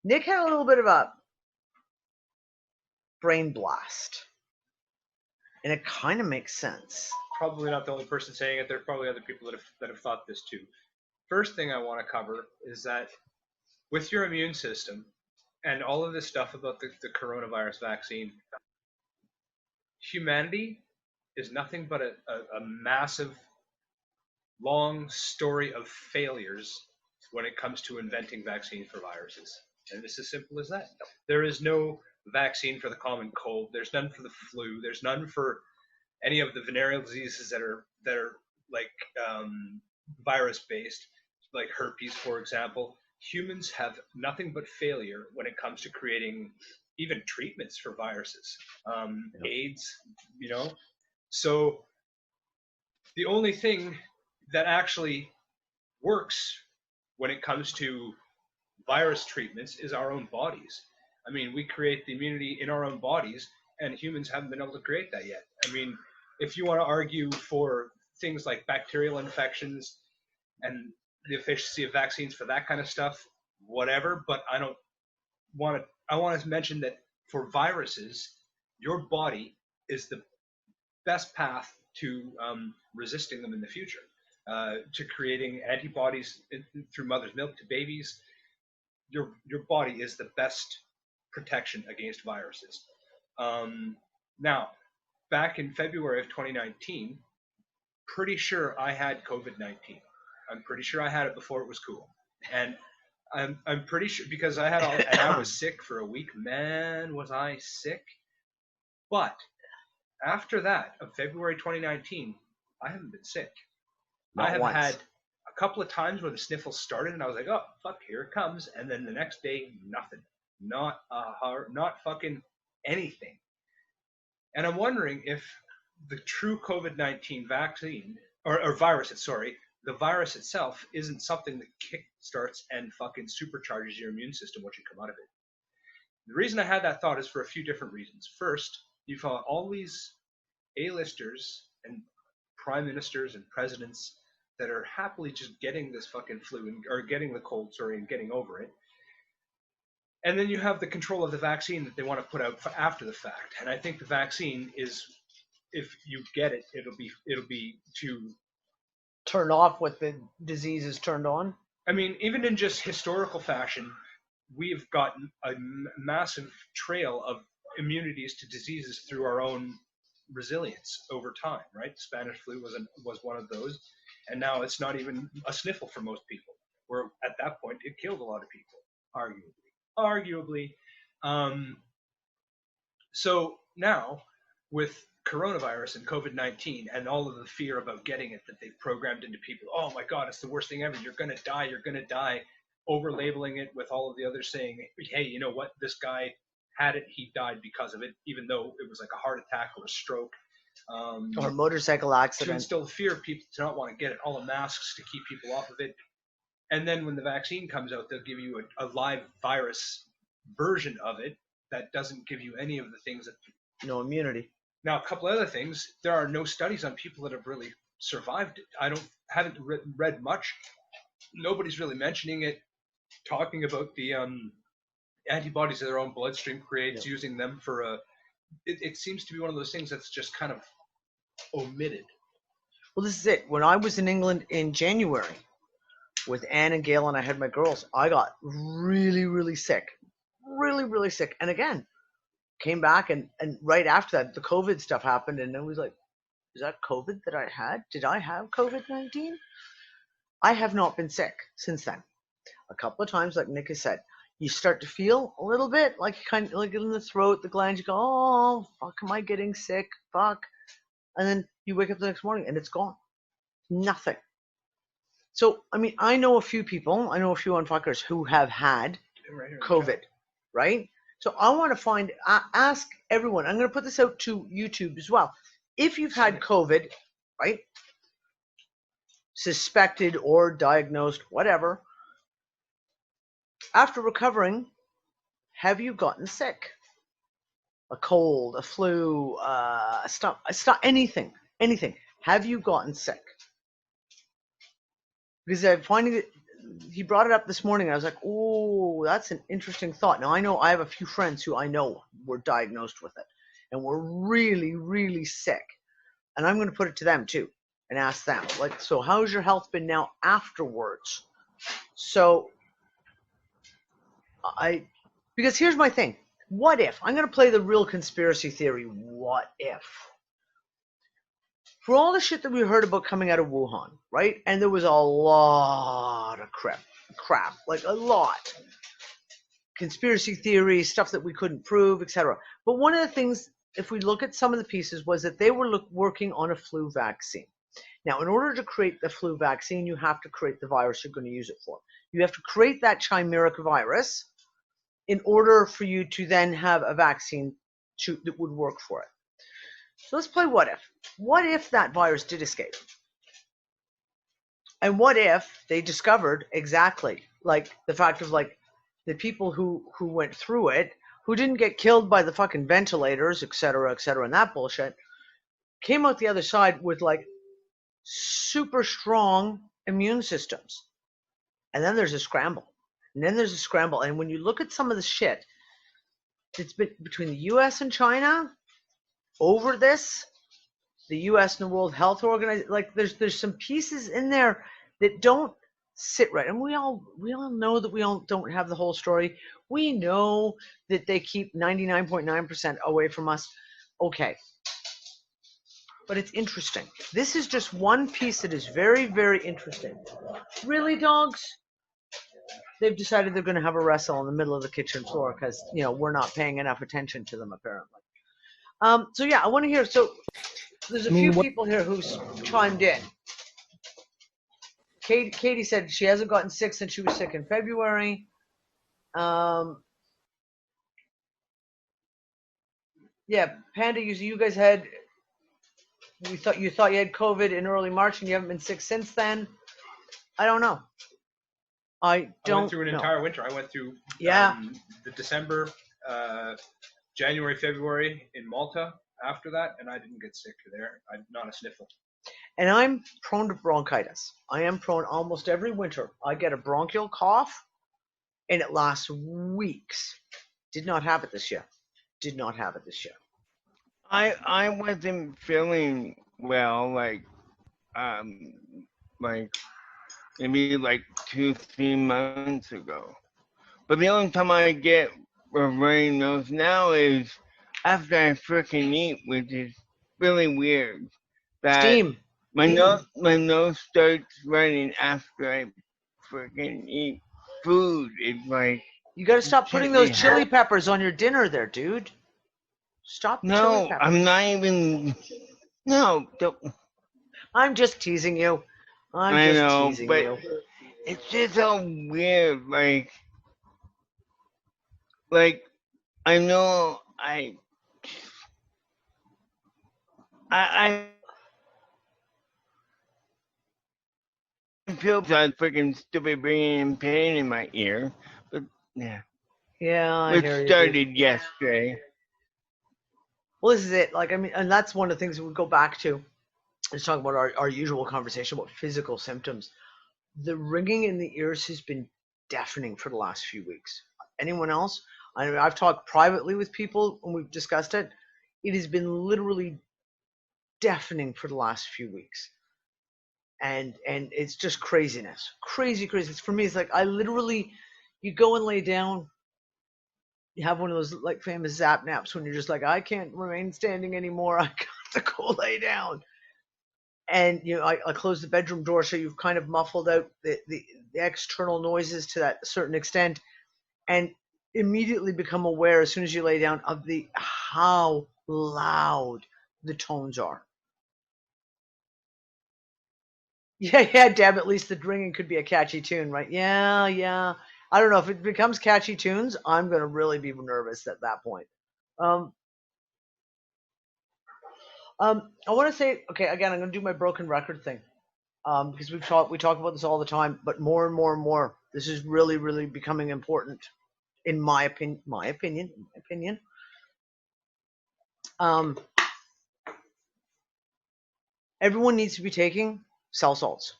Nick had a little bit of a brain blast, and it kind of makes sense. Probably not the only person saying it. There are probably other people that have thought this too. First thing I want to cover is that with your immune system and all of this stuff about the coronavirus vaccine, humanity is nothing but a massive, long story of failures when it comes to inventing vaccines for viruses. And it's as simple as that. There is no vaccine for the common cold. There's none for the flu. There's none for any of the venereal diseases that are like virus based, like herpes, for example. Humans have nothing but failure when it comes to creating even treatments for viruses. AIDS, So the only thing that actually works when it comes to virus treatments is our own bodies. I mean, we create the immunity in our own bodies, and humans haven't been able to create that yet. I mean, if you want to argue for things like bacterial infections and the efficacy of vaccines for that kind of stuff, whatever, but I want to mention that for viruses, your body is the best path to resisting them in the future, to creating antibodies through mother's milk to babies. Your body is the best protection against viruses. Now, back in February of 2019, pretty sure I had COVID-19. I'm pretty sure I had it before it was cool, and I'm pretty sure because I had and I was sick for a week. Man, was I sick! But after that, of February 2019, I haven't been sick. Not I have once. had a couple of times where the sniffles started, and I was like, "Oh fuck, here it comes!" And then the next day, nothing, not fucking anything. And I'm wondering if the true COVID-19 vaccine or virus, the virus itself isn't something that kickstarts and fucking supercharges your immune system once you come out of it. The reason I had that thought is for a few different reasons. First, you've got all these A-listers and prime ministers and presidents that are happily just getting this fucking flu or getting the cold, and getting over it. And then you have the control of the vaccine that they want to put out after the fact. And I think the vaccine is, if you get it, it'll be to turn off what the disease is turned on. I mean, even in just historical fashion, we've gotten a massive trail of immunities to diseases through our own resilience over time, right? The Spanish flu was one of those, and now it's not even a sniffle for most people. Where at that point it killed a lot of people, arguably. So now with coronavirus and COVID-19 and all of the fear about getting it that they've programmed into people, oh my God, it's the worst thing ever. You're gonna die. Over labeling it with all of the others saying, hey, you know what? This guy had it, he died because of it, even though it was like a heart attack or a stroke. Or a motorcycle accident. To instill fear of people to not want to get it, all the masks to keep people off of it. And then when the vaccine comes out, they'll give you a live virus version of it that doesn't give you any of the things that... No immunity. Now, a couple other things. There are no studies on people that have really survived it. I haven't read much. Nobody's really mentioning it, talking about the antibodies that their own bloodstream creates, using them for it seems to be one of those things that's just kind of omitted. Well, this is it. When I was in England in January with Anne and Gail and I had my girls, I got really, really sick. Really, really sick. And again, came back and right after that, the COVID stuff happened, and it was like, is that COVID that I had? Did I have COVID-19? I have not been sick since then. A couple of times, like Nick has said, you start to feel a little bit like kind of like in the throat, the glands, you go, oh, fuck, am I getting sick? Fuck. And then you wake up the next morning and it's gone. Nothing. So, I mean, I know a few people, I know a few UnFuckers who have had COVID, right? So I want to ask everyone, I'm going to put this out to YouTube as well. If you've had COVID, right, suspected or diagnosed, whatever, after recovering, have you gotten sick? A cold, a flu, anything. Have you gotten sick? Because I'm finding that he brought it up this morning. I was like, oh, that's an interesting thought. Now, I know I have a few friends who I know were diagnosed with it and were really, really sick. And I'm going to put it to them too and ask them, like, so how's your health been now afterwards? So because here's my thing. What if? I'm going to play the real conspiracy theory. What if? For all the shit that we heard about coming out of Wuhan, right? And there was a lot of crap, like a lot. Conspiracy theories, stuff that we couldn't prove, etc. But one of the things, if we look at some of the pieces, was that they were working on a flu vaccine. Now, in order to create the flu vaccine, you have to create the virus you're going to use it for. You have to create that chimeric virus in order for you to then have a vaccine that would work for it. So let's play what if. What if that virus did escape? And what if they discovered exactly, like, the fact of, like, the people who went through it, who didn't get killed by the fucking ventilators, et cetera, and that bullshit, came out the other side with, like, super strong immune systems. And then there's a scramble. And when you look at some of the shit that's been between the U.S. and China over this, the U.S. and the World Health Organization, like, there's some pieces in there that don't sit right. And we all know that we all don't have the whole story. We know that they keep 99.9% away from us. Okay. But it's interesting. This is just one piece that is very, very interesting. Really, dogs? They've decided they're going to have a wrestle in the middle of the kitchen floor because, you know, we're not paying enough attention to them, apparently. So, yeah, I want to hear. So, there's a few people here who's chimed in. Katie said she hasn't gotten sick since she was sick in February. Yeah, Panda, you guys had, you thought you had COVID in early March and you haven't been sick since then. I don't know. I went through an entire winter. I went through the December, January, February in Malta after that, and I didn't get sick there. Not a sniffle. And I'm prone to bronchitis. I am prone almost every winter. I get a bronchial cough, and it lasts weeks. Did not have it this year. I wasn't feeling well, like maybe like 2-3 months ago. But the only time I get a runny nose now is after I freaking eat, which is really weird. That Steam. My nose starts running after I freaking eat food. It's like, you got to stop putting those chili peppers on your dinner there, dude. Stop. No, I'm not even. No, don't. I'm just teasing you. I know, but it's just so weird. Like I know I feel that freaking stupid bringing in pain in my ear, but yeah. Yeah, I hear you. It started yesterday. Well, this is it. Like, I mean, and that's one of the things that we go back to. Let's talk about our usual conversation about physical symptoms. The ringing in the ears has been deafening for the last few weeks. Anyone else? I mean, I've talked privately with people and we've discussed it. It has been literally deafening for the last few weeks. And it's just craziness. Crazy. For me, it's like I literally, you go and lay down, you have one of those like famous zap naps when you're just like, I can't remain standing anymore. I got to go lay down. And you know, I close the bedroom door so you've kind of muffled out the external noises to that certain extent, and immediately become aware as soon as you lay down of how loud the tones are. Yeah, Deb, at least the ringing could be a catchy tune, right? Yeah. I don't know if it becomes catchy tunes. I'm going to really be nervous at that point. I want to say, okay, again, I'm going to do my broken record thing. Because we talk about this all the time, but more and more and more, this is really, really becoming important, in my opinion. Everyone needs to be taking cell salts.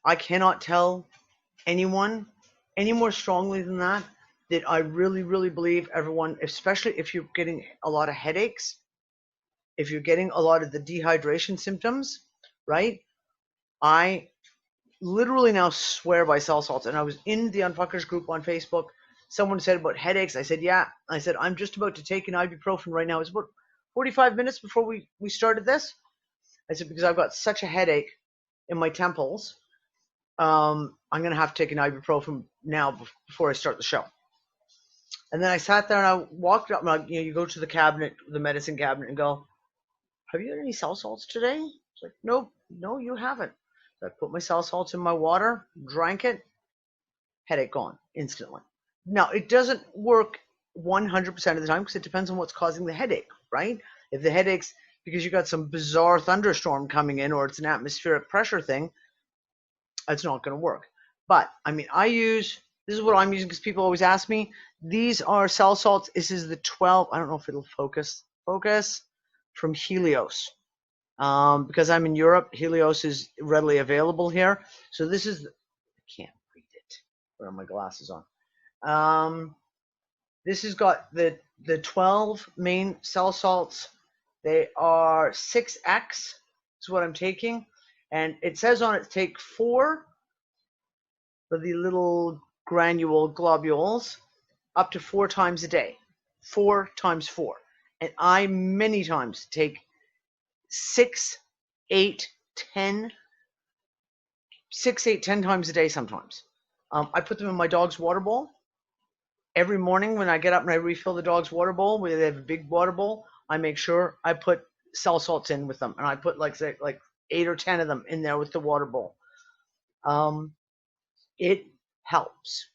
I cannot tell anyone any more strongly than that I really, really believe everyone, especially if you're getting a lot of headaches, if you're getting a lot of the dehydration symptoms, right? I literally now swear by cell salts. And I was in the Unfuckers group on Facebook. Someone said about headaches. I said, yeah. I said, I'm just about to take an ibuprofen right now. It's about 45 minutes before we started this. I said, because I've got such a headache in my temples, I'm going to have to take an ibuprofen now before I start the show. And then I sat there and I walked up, and you go to the cabinet, the medicine cabinet, and go, have you had any cell salts today? It's like, nope, no, you haven't. So I put my cell salts in my water, drank it, headache gone instantly. Now, it doesn't work 100% of the time because it depends on what's causing the headache, right? If the headache's because you got some bizarre thunderstorm coming in or it's an atmospheric pressure thing, it's not going to work. But, I mean, this is what I'm using because people always ask me. These are cell salts. This is the 12, I don't know if it'll focus from Helios. Because I'm in Europe, Helios is readily available here. So this is, I can't read it. Put on my glasses on. This has got the 12 main cell salts. They are 6x is what I'm taking. And it says on it, take 4 of the little granule globules up to 4 times a day. 4 times 4. And I many times take 6, 8, 10 times a day sometimes. I put them in my dog's water bowl. Every morning when I get up and I refill the dog's water bowl, where they have a big water bowl, I make sure I put cell salts in with them. And I put like 8 or 10 of them in there with the water bowl. It helps.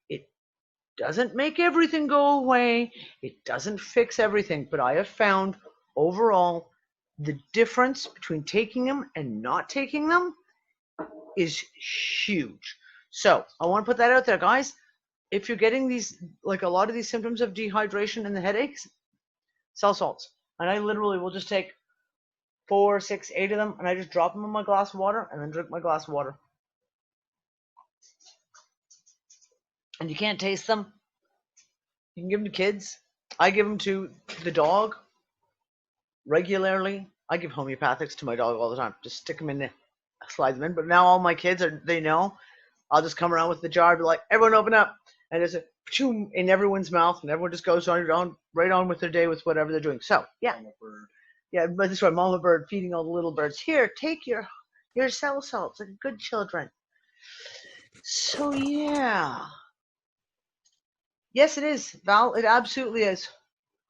It doesn't make everything go away. It doesn't fix everything. But I have found overall the difference between taking them and not taking them is huge. So I want to put that out there, guys. If you're getting these, like a lot of these symptoms of dehydration and the headaches, cell salts. And I literally will just take 4, 6, 8 of them, and I just drop them in my glass of water and then drink my glass of water. And you can't taste them. You can give them to kids. I give them to the dog regularly. I give homeopathics to my dog all the time. Just stick them in there, slide them in. But now all my kids they know. I'll just come around with the jar, be like, everyone open up. And there's a choom in everyone's mouth, and everyone just goes right on with their day with whatever they're doing. So, yeah. Yeah, but this is why Mama Bird feeding all the little birds. Here, take your cell salts like good children. So, yeah. Yes, it is, Val. It absolutely is.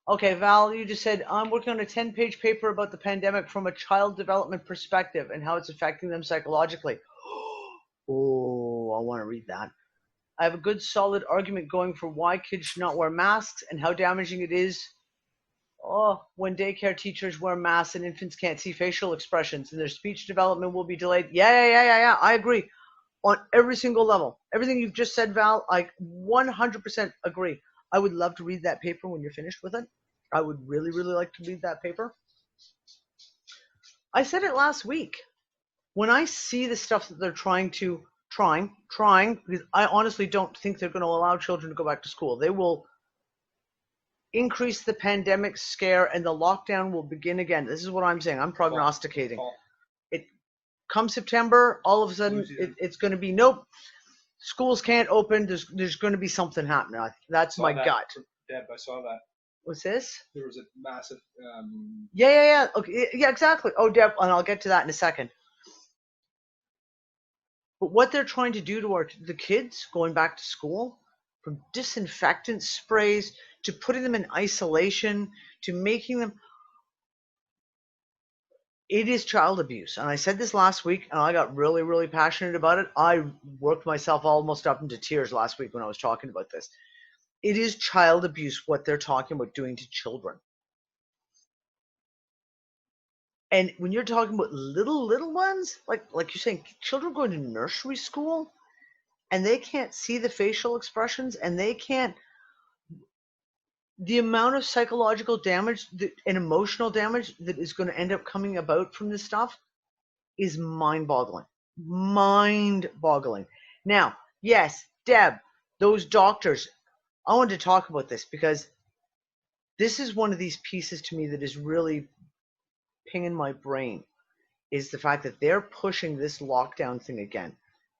Okay, Val, you just said, I'm working on a 10-page paper about the pandemic from a child development perspective and how it's affecting them psychologically. Oh, I want to read that. I have a good solid argument going for why kids should not wear masks and how damaging it is when daycare teachers wear masks and infants can't see facial expressions and their speech development will be delayed. Yeah. I agree on every single level. Everything you've just said, Val, I 100% agree. I would love to read that paper when you're finished with it. I would really, really like to read that paper. I said it last week. When I see the stuff that they're trying, because I honestly don't think they're going to allow children to go back to school. They will increase the pandemic scare and the lockdown will begin again. This is what I'm saying. I'm prognosticating. It come September, all of a sudden it's going to be nope. Schools can't open. There's going to be something happening. That's my gut. Deb, I saw that. What's this? There was a massive. Yeah. Okay. Yeah, exactly. Oh, Deb, and I'll get to that in a second. But what they're trying to do to the kids going back to school, from disinfectant sprays to putting them in isolation to making them. It is child abuse. And I said this last week, and I got really, really passionate about it. I worked myself almost up into tears last week when I was talking about this. It is child abuse what they're talking about doing to children. And when you're talking about little ones, like you're saying, children going to nursery school, and they can't see the facial expressions, and they can't, the amount of psychological damage and emotional damage that is going to end up coming about from this stuff is mind-boggling. Mind-boggling. Now, yes, Deb, those doctors, I wanted to talk about this because this is one of these pieces to me that is really pinging my brain, is the fact that they're pushing this lockdown thing again.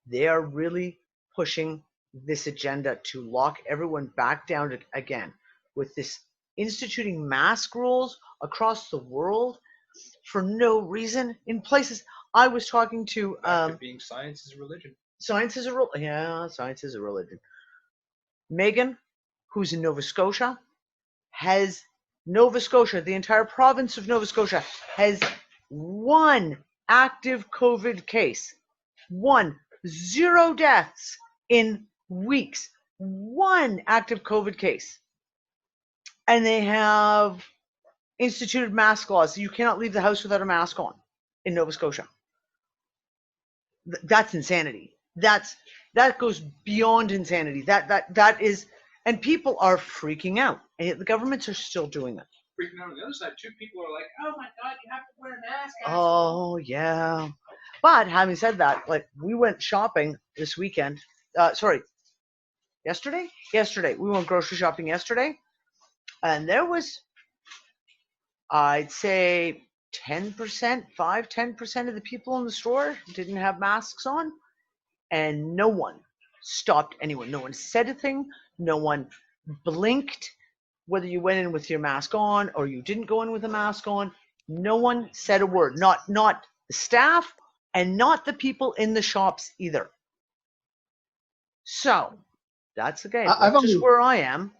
They are really pushing this agenda to lock everyone back down again, with this instituting mask rules across the world for no reason in places. I was talking to being science is religion. Science is a religion. Megan, who's in Nova Scotia, the entire province of Nova Scotia has one active COVID case. 0 deaths in weeks. One active COVID case. And they have instituted mask laws. You cannot leave the house without a mask on in Nova Scotia. That's insanity. That goes beyond insanity. That is, and people are freaking out, and yet the governments are still doing it. Freaking out on the other side, too. People are like, "Oh my God, you have to wear a mask." Oh yeah. But having said that, like, we went shopping this weekend. Yesterday. We went grocery shopping yesterday, and there was, I'd say, 10% of the people in the store didn't have masks on, and no one stopped anyone. No one said a thing. No one blinked, whether you went in with your mask on or you didn't go in with a mask on. No one said a word. Not the staff and not the people in the shops either. So that's the game. That's just where I am.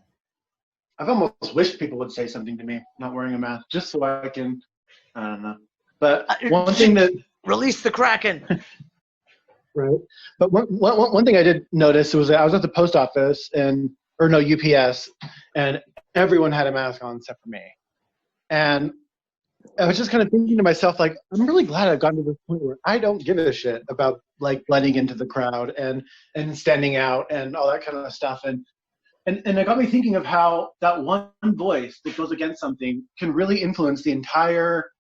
I've almost wished people would say something to me, not wearing a mask, just so I can, I don't know. But one thing that... Release the Kraken. Right. But one thing I did notice was that I was at the post office UPS, and everyone had a mask on except for me. And I was just kind of thinking to myself, like, I'm really glad I've gotten to this point where I don't give a shit about, like, blending into the crowd and standing out and all that kind of stuff. And it got me thinking of how that one voice that goes against something can really influence the entire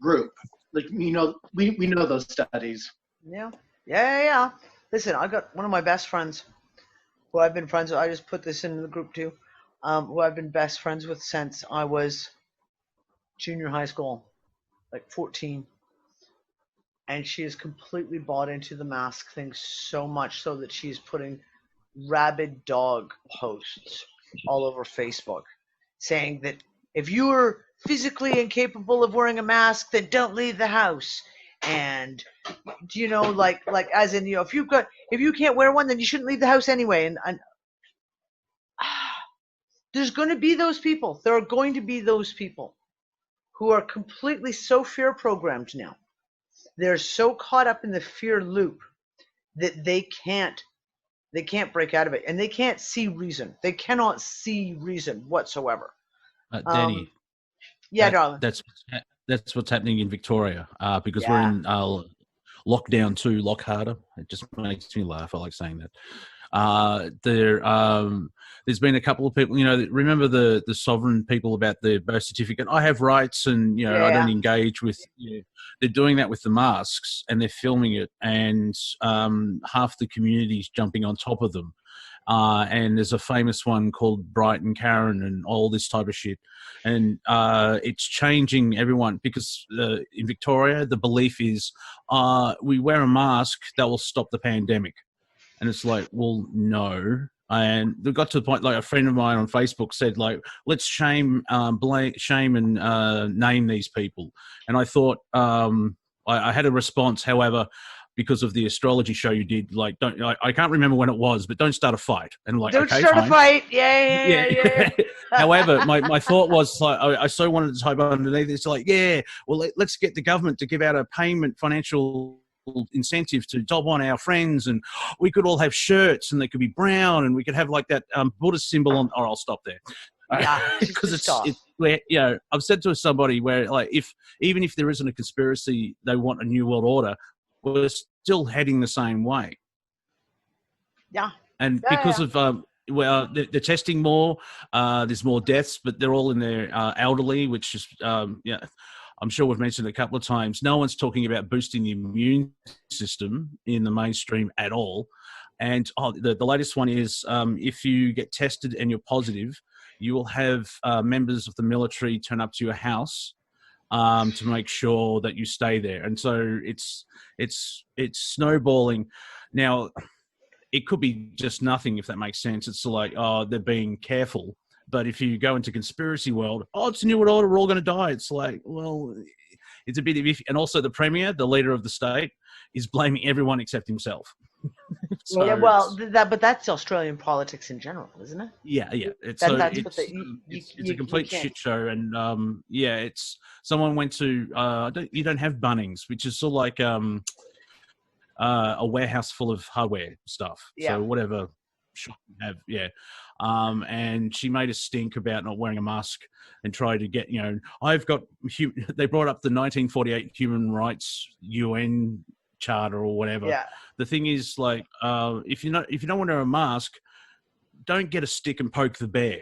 group. Like, you know, we know those studies. Yeah. Listen, I got one of my best friends who I've been friends with. I just put this in the group too. Who I've been best friends with since I was junior high school, like 14. And she has completely bought into the mask thing so much so that she's putting rabid dog posts all over Facebook saying that if you are physically incapable of wearing a mask, then don't leave the house. And, you know, like as in, you know, if you can't wear one, then you shouldn't leave the house anyway. And there's going to be those people. There are going to be those people who are completely so fear programmed now. They're so caught up in the fear loop that they can't break out of it, and they can't see reason. They cannot see reason whatsoever. Danny. Darling. That's what's happening in Victoria because we're in lockdown 2, lock harder. It just makes me laugh. I like saying that. There's been a couple of people, you know, remember the sovereign people about the birth certificate. I have rights, and you know I don't engage with. You know, they're doing that with the masks, and they're filming it, and half the community's jumping on top of them. And there's a famous one called Brighton Karen and all this type of shit. And it's changing everyone because in Victoria, the belief is we wear a mask that will stop the pandemic. And it's like, well, no. And they got to the point, like a friend of mine on Facebook said, like, let's shame and name these people. And I thought, I had a response. However, because of the astrology show you did. Like, I can't remember when it was, but don't start a fight. And like, Don't okay, start fine. a fight. Yeah. However, my thought was like, I so wanted to type underneath. It's like, yeah, well, let's get the government to give out a financial incentive to dob on our friends, and we could all have shirts, and they could be brown, and we could have like that Buddhist symbol on. Or I'll stop there. Yeah, because it's where, you know, I've said to somebody where, like, even if there isn't a conspiracy, they want a new world order, we're still heading the same way. Yeah. And because of well, they're testing more, there's more deaths, but they're all in their elderly, which is yeah, I'm sure we've mentioned it a couple of times. No one's talking about boosting the immune system in the mainstream at all. And the latest one is if you get tested and you're positive, you will have members of the military turn up to your house to make sure that you stay there. And so it's snowballing. Now, it could be just nothing, if that makes sense. It's like, oh, they're being careful. But if you go into conspiracy world, oh, it's a new world order, we're all going to die. It's like, well, it's a bit of and also the premier, the leader of the state, is blaming everyone except himself. So yeah, well, but that's Australian politics in general, isn't it? Yeah. It's a complete shit show, and yeah, it's someone went to you don't have Bunnings, which is sort of like a warehouse full of hardware stuff. Yeah. So whatever shop you have, yeah. And she made a stink about not wearing a mask and tried to get, you know, they brought up the 1948 Human Rights UN Charter or whatever. Yeah. The thing is, like, if you don't want to wear a mask, don't get a stick and poke the bear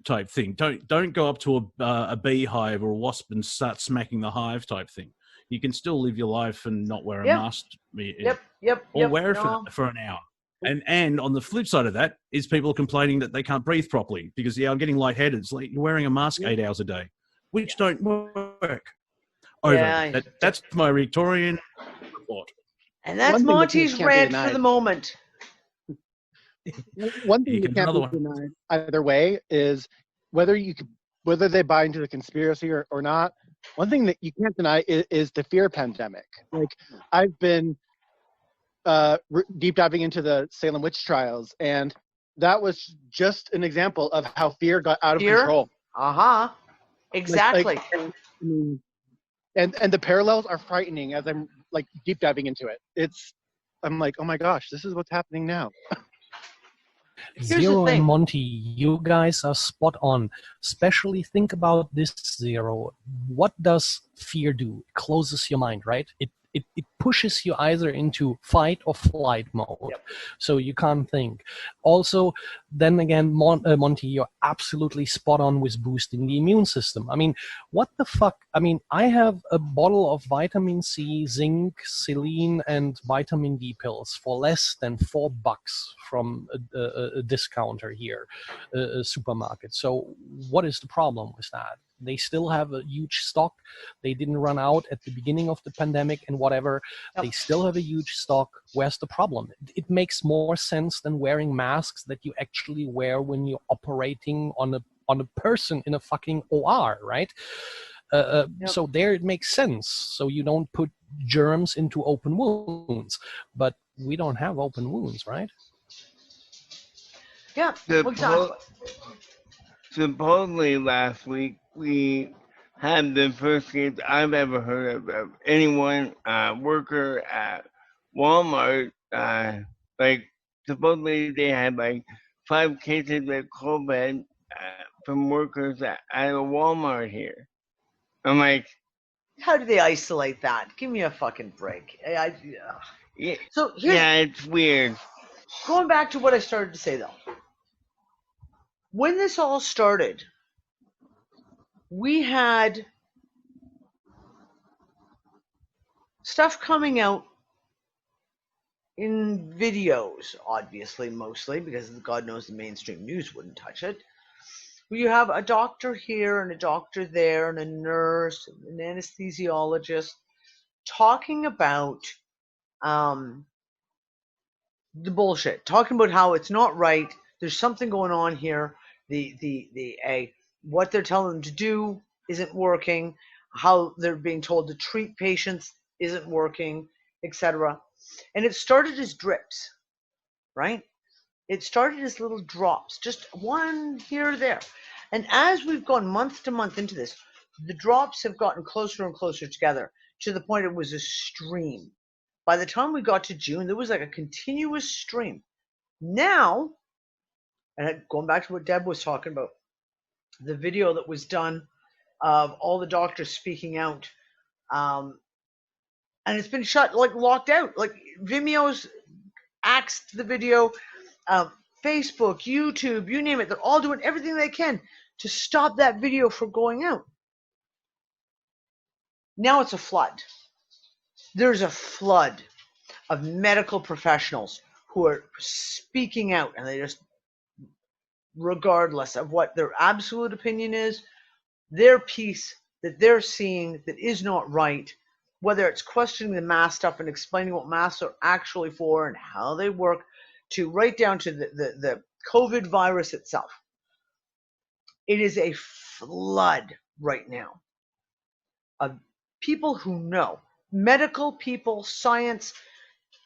type thing. Don't go up to a beehive or a wasp and start smacking the hive type thing. You can still live your life and not wear a mask. Or wear it for an hour. And on the flip side of that is people complaining that they can't breathe properly because, yeah, I'm getting lightheaded. It's like you're wearing a mask 8 hours a day, which don't work. That's my Victorian report. And that's Monty's rant for the moment. One thing you can't be denied either way is whether they buy into the conspiracy or not. One thing that you can't deny is the fear pandemic. Like, I've been deep diving into the Salem witch trials, and that was just an example of how fear got out of control. Exactly. And the parallels are frightening as I'm like deep diving into it. I'm like, oh my gosh, this is what's happening now. Zero and Monty, you guys are spot on. Especially think about this, Zero. What does fear do? It closes your mind, right? It pushes you either into fight or flight mode. Yep. So you can't think. Also, then again, Monty, you're absolutely spot on with boosting the immune system. I mean, what the fuck? I mean, I have a bottle of vitamin C, zinc, selene, and vitamin D pills for less than $4 from a discounter here, a supermarket. So what is the problem with that? They still have a huge stock. They didn't run out at the beginning of the pandemic and whatever. Yep. They still have a huge stock. Where's the problem? It makes more sense than wearing masks that you actually wear when you're operating on a person in a fucking OR, right? Yep. So there it makes sense. So you don't put germs into open wounds. But we don't have open wounds, right? Yeah, exactly. Supposedly last week, we had the first case I've ever heard of anyone, worker at Walmart, like, supposedly they had like 5 cases of COVID from workers at a Walmart here. I'm like, how do they isolate that? Give me a fucking break. Yeah, so it's weird. Going back to what I started to say though. When this all started, we had stuff coming out in videos, obviously, mostly, because God knows the mainstream news wouldn't touch it. You have a doctor here and a doctor there and a nurse and an anesthesiologist talking about the bullshit, talking about how it's not right. There's something going on here. What they're telling them to do isn't working. How they're being told to treat patients isn't working. etc. And it started as drips, right? It started as little drops, just one here or there. And as we've gone month to month into this, the drops have gotten closer and closer together to the point it was a stream. By the time we got to June, there was like a continuous stream. Now, and going back to what Deb was talking about, the video that was done of all the doctors speaking out, and it's been shut, like locked out. Like Vimeo's axed the video, Facebook, YouTube, you name it. They're all doing everything they can to stop that video from going out. Now it's a flood. There's a flood of medical professionals who are speaking out, and they just, regardless of what their absolute opinion is, their piece that they're seeing that is not right, whether it's questioning the mask stuff and explaining what masks are actually for and how they work, to right down to the COVID virus itself. It is a flood right now of people who know, medical people, science,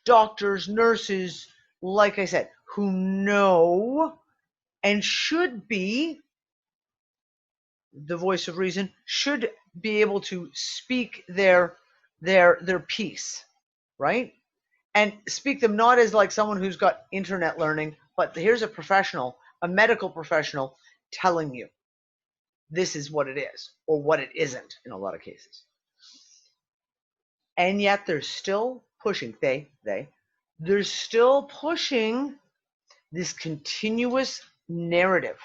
doctors, nurses, like I said, who know and should be the voice of reason, should be able to speak their piece, right? And speak them not as like someone who's got internet learning, but here's a professional, a medical professional telling you this is what it is or what it isn't in a lot of cases. And yet they're still pushing, they're still pushing this continuous narrative.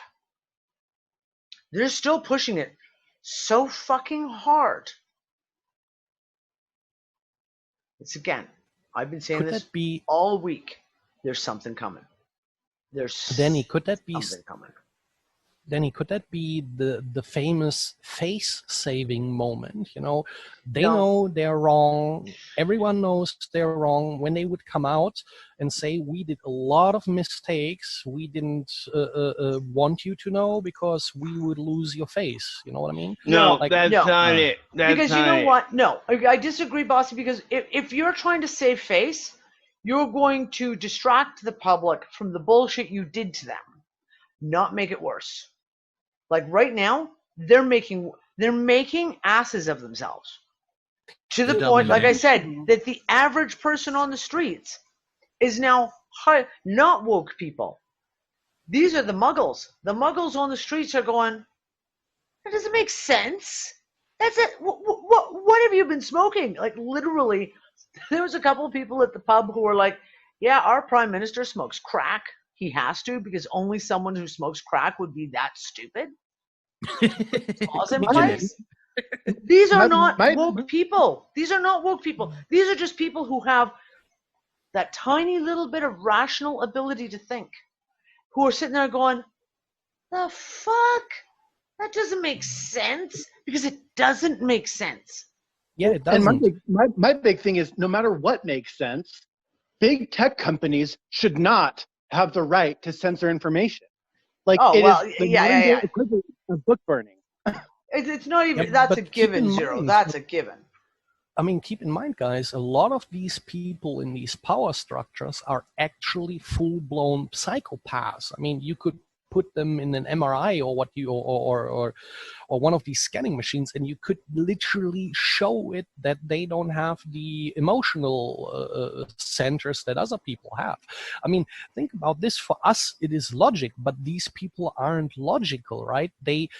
They're still pushing it so fucking hard. It's again, I've been saying this all week. There's something coming. There's Danny, could that be something coming. Danny, could that be the famous face-saving moment? You know, they know they're wrong. Everyone knows they're wrong. When they would come out and say, we did a lot of mistakes, we didn't want you to know because we would lose your face. You know what I mean? No, that's not it. That's because you know what? No, I disagree, Bossy, because if you're trying to save face, you're going to distract the public from the bullshit you did to them, not make it worse. Like right now, they're making asses of themselves to the point, like I said, that the average person on the streets is now not woke people. These are the muggles. The muggles on the streets are going, that doesn't make sense. That's it. What have you been smoking? Like literally, there was a couple of people at the pub who were like, yeah, our prime minister smokes crack. He has to, because only someone who smokes crack would be that stupid. Laws in place. These are not woke people. These are not woke people. These are just people who have that tiny little bit of rational ability to think, who are sitting there going, the fuck? That doesn't make sense, because it doesn't make sense. Yeah, it doesn't. And my big thing is, no matter what makes sense, big tech companies should not have the right to censor information. Like is the equivalent of book burning. It's not even, that's a given, Zero. That's a given. I mean, keep in mind, guys, a lot of these people in these power structures are actually full-blown psychopaths. I mean, you could put them in an MRI or or one of these scanning machines, and you could literally show it that they don't have the emotional centers that other people have. I mean, think about this. For us, it is logic, but these people aren't logical, right? They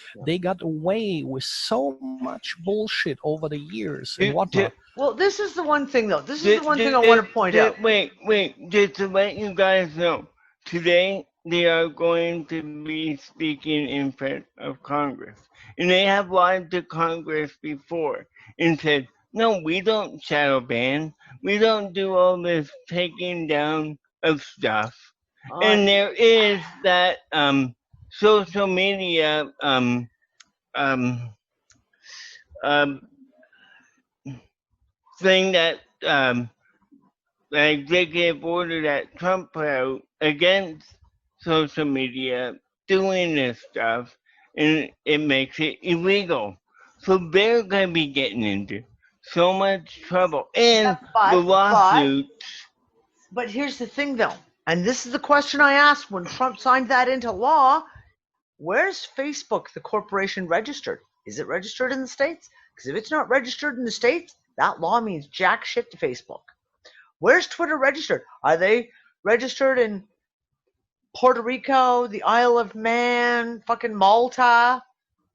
got away with so much bullshit over the years and whatnot. Well, this is the one thing, though. This is the one thing I want to point out. Wait. Just to let you guys know, today they are going to be speaking in front of Congress. And they have lied to Congress before and said, no, we don't shadow ban. We don't do all this taking down of stuff. And there is that social media thing that executive order that Trump put out against social media doing this stuff, and it makes it illegal. So they're going to be getting into so much trouble. And the lawsuit. But here's the thing, though, and this is the question I asked when Trump signed that into law. Where's Facebook, the corporation, registered? Is it registered in the States? Because if it's not registered in the States, that law means jack shit to Facebook. Where's Twitter registered? Are they registered in Puerto Rico, the Isle of Man, fucking Malta?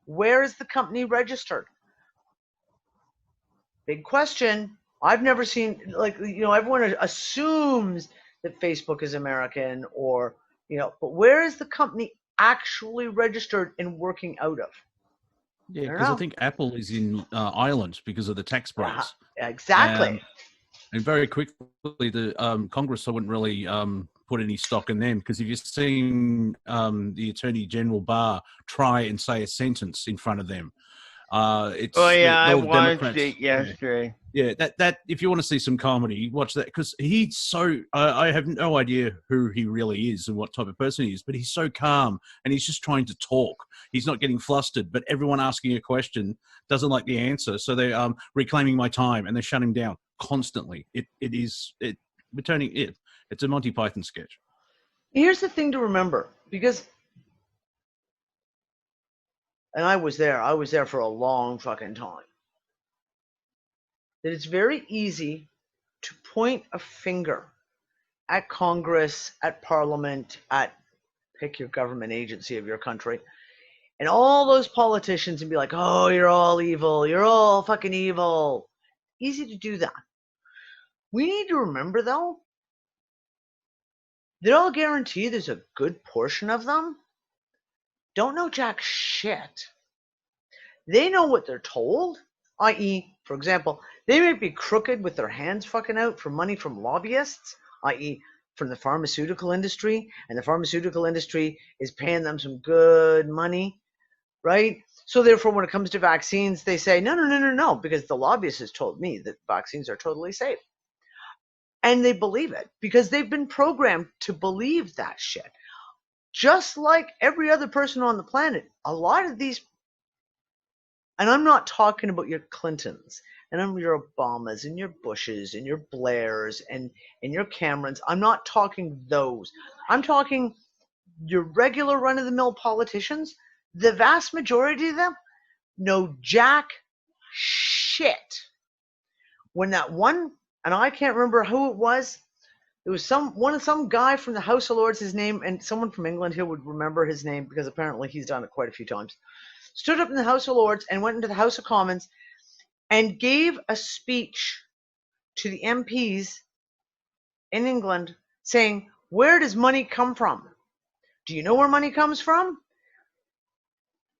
Where is the company registered? Big question. I've never seen, everyone assumes that Facebook is American but where is the company actually registered and working out of? Yeah, because I think Apple is in Ireland because of the tax breaks. Exactly. And very quickly, the Congress, I wouldn't really put any stock in them, because if you've seen the Attorney General Barr try and say a sentence in front of them, it's I all watched Democrats. it yesterday. Yeah, that if you want to see some comedy, watch that, because he's so. I have no idea who he really is and what type of person he is, but he's so calm and he's just trying to talk. He's not getting flustered, but everyone asking a question doesn't like the answer, so they're reclaiming my time and they're shutting down constantly. It's a Monty Python sketch. Here's the thing to remember, because, and I was there for a long fucking time, that it's very easy to point a finger at Congress, at Parliament, at pick your government agency of your country, and all those politicians, and be like, oh, you're all evil, you're all fucking evil. Easy to do that. We need to remember, though, that I'll guarantee there's a good portion of them don't know jack shit. They know what they're told, i.e., for example, they may be crooked with their hands fucking out for money from lobbyists, i.e., from the pharmaceutical industry, and the pharmaceutical industry is paying them some good money, right? So therefore, when it comes to vaccines, they say, no, because the lobbyist has told me that vaccines are totally safe. And they believe it because they've been programmed to believe that shit. Just like every other person on the planet, a lot of these, and I'm not talking about your Clintons and your Obamas and your Bushes and your Blairs and your Camerons. I'm not talking those. I'm talking your regular run-of-the-mill politicians. The vast majority of them know jack shit. When that one, and I can't remember who it was some guy from the House of Lords, his name, and someone from England here would remember his name because apparently he's done it quite a few times, stood up in the House of Lords and went into the House of Commons and gave a speech to the MPs in England saying, where does money come from? Do you know where money comes from?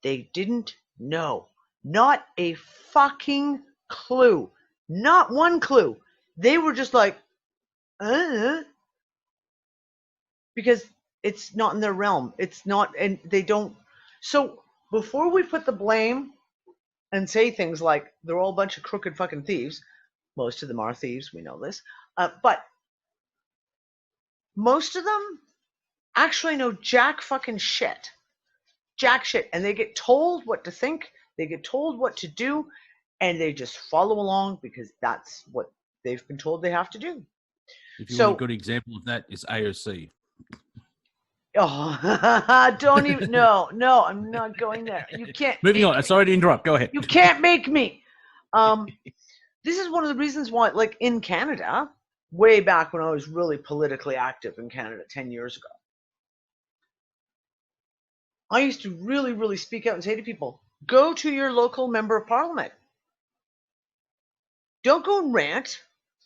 They didn't know. Not a fucking clue. Not one clue. They were just like, because it's not in their realm. It's not, and they don't. So before we put the blame and say things like they're all a bunch of crooked fucking thieves, most of them are thieves, we know this, but most of them actually know jack fucking shit. Jack shit. And they get told what to think, they get told what to do, and they just follow along because that's what they've been told they have to do. If you want a good example of that, is AOC. Oh, don't even. No, I'm not going there. You can't. Moving on. Sorry to interrupt. Go ahead. You can't make me. This is one of the reasons why, like in Canada, way back when I was really politically active in Canada 10 years ago, I used to really, really speak out and say to people, go to your local member of parliament. Don't go and rant.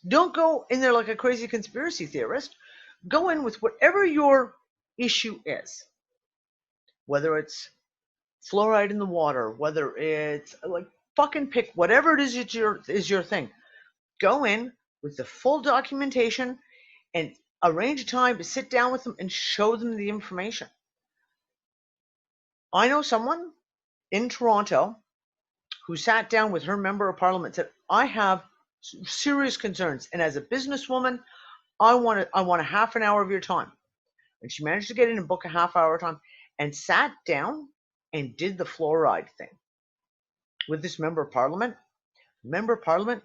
Don't go in there like a crazy conspiracy theorist. Go in with whatever your issue is. Whether it's fluoride in the water, whether it's like fucking pick whatever it is is your thing. Go in with the full documentation and arrange a time to sit down with them and show them the information. I know someone in Toronto who sat down with her member of parliament and said, I have serious concerns, and as a businesswoman, I want a half an hour of your time. And she managed to get in and book a half-hour time and sat down and did the fluoride thing with this member of parliament. Member of parliament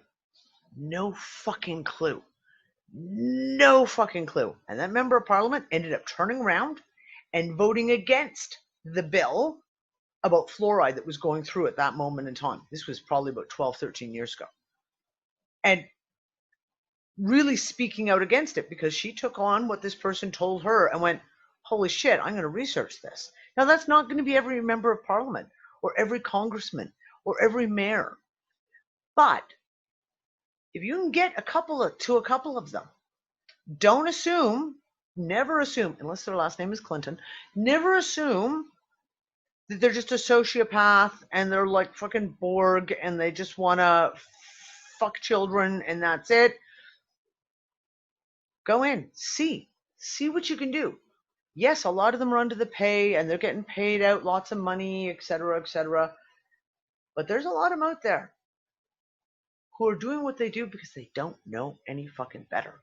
No fucking clue. No fucking clue. And that member of parliament ended up turning around and voting against the bill about fluoride that was going through at that moment in time. This was probably about 12, 13 years ago. And really speaking out against it because she took on what this person told her and went, holy shit, I'm going to research this. Now, that's not going to be every member of parliament or every congressman or every mayor. But if you can get a couple of them, don't assume, never assume, unless their last name is Clinton, never assume that they're just a sociopath and they're like fucking Borg and they just want to fuck children and that's it. Go in, see what you can do. Yes, a lot of them are under the pay and they're getting paid out lots of money, et cetera, et cetera. But there's a lot of them out there who are doing what they do because they don't know any fucking better.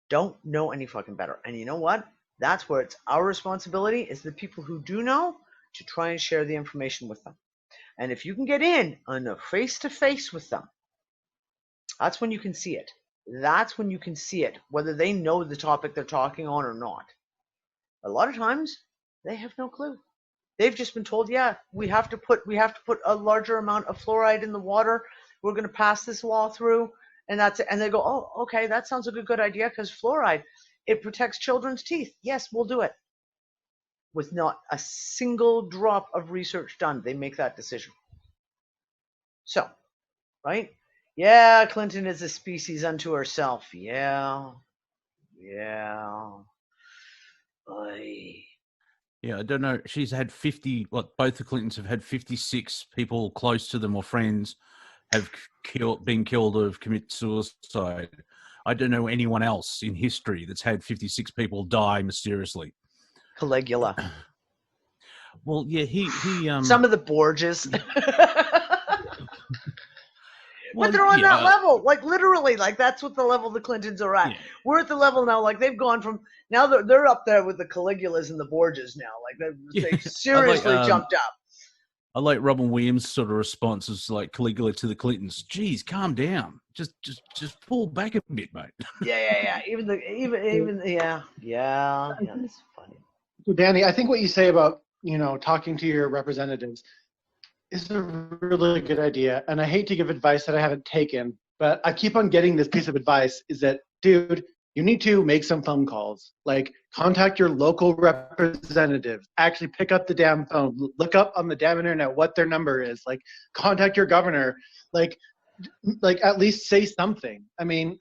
Don't know any fucking better. And you know what? That's where it's our responsibility is the people who do know to try and share the information with them. And if you can get in on a face-to-face with them, that's when you can see it. That's when you can see it, whether they know the topic they're talking on or not. A lot of times, they have no clue. They've just been told, yeah, we have to put a larger amount of fluoride in the water. We're going to pass this law through, and that's it. And they go, oh, okay, that sounds like a good idea because fluoride, it protects children's teeth. Yes, we'll do it. With not a single drop of research done, they make that decision. So, right? Yeah, Clinton is a species unto herself. Yeah. Yeah, I don't know. She's had 50, both the Clintons have had 56 people close to them or friends have been killed or have committed suicide. I don't know anyone else in history that's had 56 people die mysteriously. Caligula. Well, yeah, he some of the Borgias. But they're on that level, like literally, like that's what the level the Clintons are at. Yeah. We're at the level now, like they've gone from now they're up there with the Caligulas and the Borgias now, like they seriously jumped up. I like Robin Williams' sort of responses, like Caligula to the Clintons. Geez, calm down, just pull back a bit, mate. Yeah. Even it's funny. So Danny, I think what you say about talking to your representatives is a really good idea. And I hate to give advice that I haven't taken, but I keep on getting this piece of advice is that, dude, you need to make some phone calls. Like, contact your local representatives. Actually pick up the damn phone. Look up on the damn internet what their number is. Like, contact your governor. Like at least say something. I mean,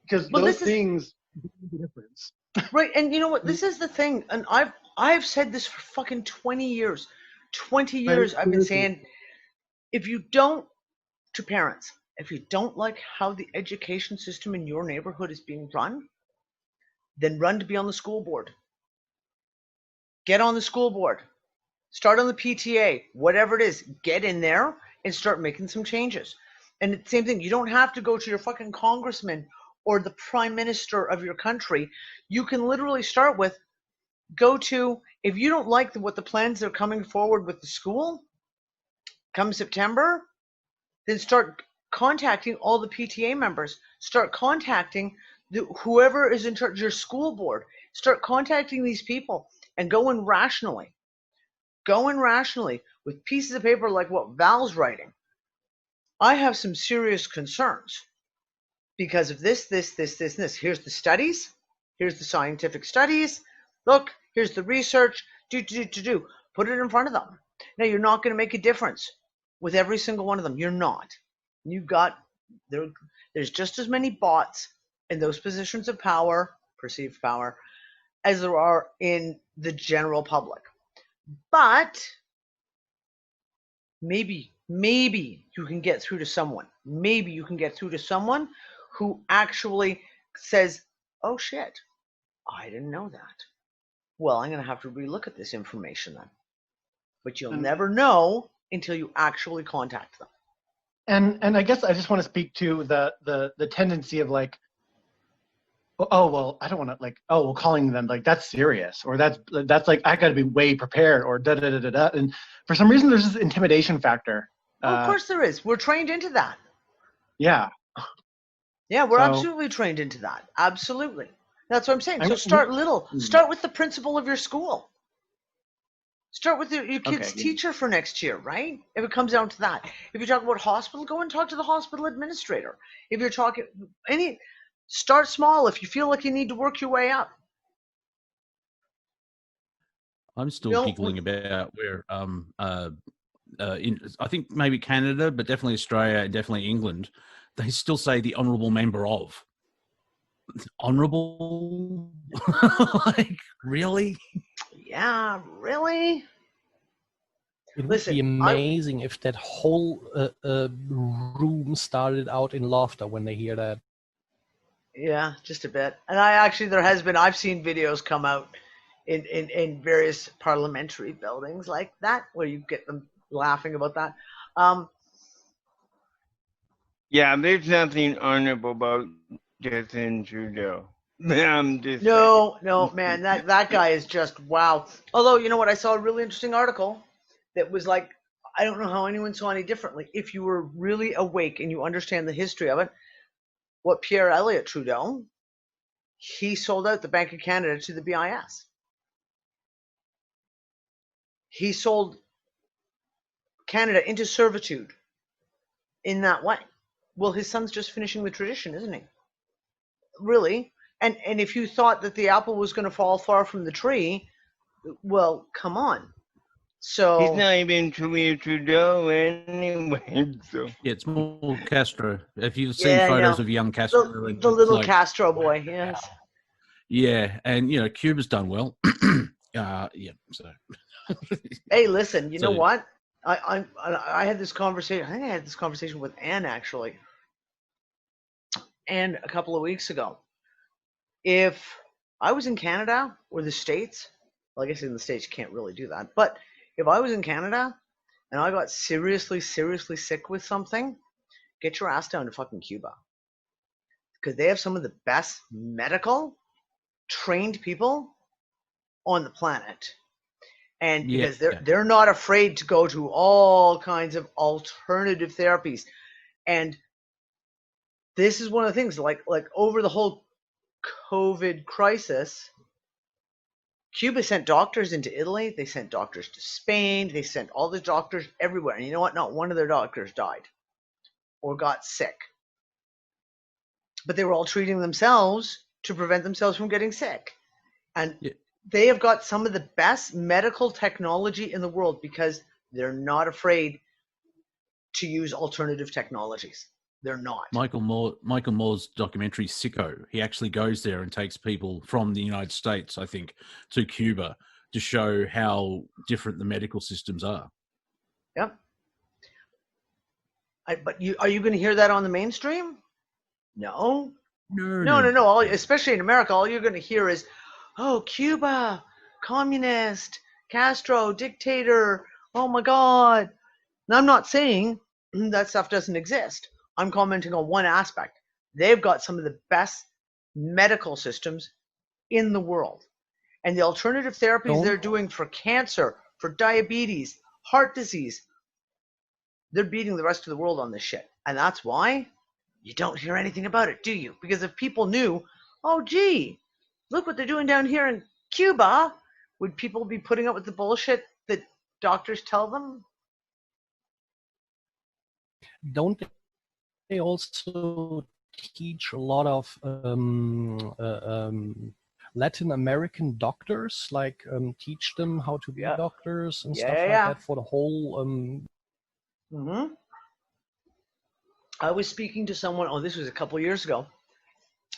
because those things make a difference. Right, and you know what? This is the thing. And I've said this for fucking 20 years. 20 years I've been saying, if you don't like how the education system in your neighborhood is being run, then run to be on the school board. Get on the school board. Start on the PTA, whatever it is. Get in there and start making some changes. And the same thing, you don't have to go to your fucking congressman or the prime minister of your country. You can literally start with, if you don't like what the plans are coming forward with the school come September, then start contacting all the PTA members. Start contacting whoever is in charge of your school board. Start contacting these people and go in rationally. Go in rationally with pieces of paper like what Val's writing. I have some serious concerns because of this. Here's the studies. Here's the scientific studies. Look, here's the research. Do. Put it in front of them. Now, you're not going to make a difference with every single one of them. You're not. There's just as many bots in those positions of power, perceived power, as there are in the general public. But maybe you can get through to someone. Maybe you can get through to someone who actually says, oh shit, I didn't know that. Well, I'm going to have to relook at this information then. But you'll never know until you actually contact them. And I guess I just want to speak to the tendency of like, oh, well, I don't want to like, oh, well, calling them like that's serious, or that's like I got to be way prepared, or da. And for some reason, there's this intimidation factor. Of course there is. We're trained into that. Yeah. Yeah, we're So- absolutely trained into that. Absolutely. That's what I'm saying. I- So start little. Hmm. Start with the principal of your school. Start with your kid's Okay. teacher for next year, right? If it comes down to that. If you're talking about hospital, go and talk to the hospital administrator. If you're talking start small if you feel like you need to work your way up. I'm still giggling about where in I think maybe Canada, but definitely Australia and definitely England, they still say the honourable member of. Honourable? Like, really? Yeah, really? It would Listen, be amazing if that whole room started out in laughter when they hear that. Yeah, just a bit. And I've seen videos come out in various parliamentary buildings like that where you get them laughing about that. Yeah, there's nothing honorable about Justin Trudeau. I'm just No, man, that guy is just wow. Although, you know what, I saw a really interesting article that was like, I don't know how anyone saw any differently. If you were really awake and you understand the history of it, what Pierre Elliott Trudeau, he sold out the Bank of Canada to the BIS. He sold Canada into servitude in that way. Well, his son's just finishing the tradition, isn't he? Really? And if you thought that the apple was going to fall far from the tree, well, come on. So he's not even Trudeau anyway. So yeah, it's more Castro. If you've seen photos of young Castro, the little Castro boy, yes. Yeah, and you know Cuba's done well. Yeah, so. Hey, listen, you know what? I had this conversation. I think I had this conversation with Anne actually, and a couple of weeks ago. If I was in Canada or the States, well, I guess in the States you can't really do that, but if I was in Canada and I got seriously sick with something, get your ass down to fucking Cuba. Because they have some of the best medical trained people on the planet. And because they're not afraid to go to all kinds of alternative therapies. And this is one of the things, like over the whole COVID crisis, Cuba sent doctors into Italy. They sent doctors to Spain. They sent all the doctors everywhere. And you know what? Not one of their doctors died or got sick. But they were all treating themselves to prevent themselves from getting sick. And they have got some of the best medical technology in the world because they're not afraid to use alternative technologies. They're not. Michael Moore's documentary Sicko, he actually goes there and takes people from the United States, I think, to Cuba to show how different the medical systems are. Yep. But are you going to hear that on the mainstream? No. No. Especially in America, all you're going to hear is, oh, Cuba, communist, Castro, dictator. Oh my God. Now, I'm not saying that stuff doesn't exist. I'm commenting on one aspect. They've got some of the best medical systems in the world. And the alternative therapies they're doing for cancer, for diabetes, heart disease, they're beating the rest of the world on this shit. And that's why you don't hear anything about it, do you? Because if people knew, oh, gee, look what they're doing down here in Cuba, would people be putting up with the bullshit that doctors tell them? Don't they also teach a lot of Latin American doctors, like teach them how to be doctors and stuff like that for the whole... I was speaking to someone, this was a couple years ago,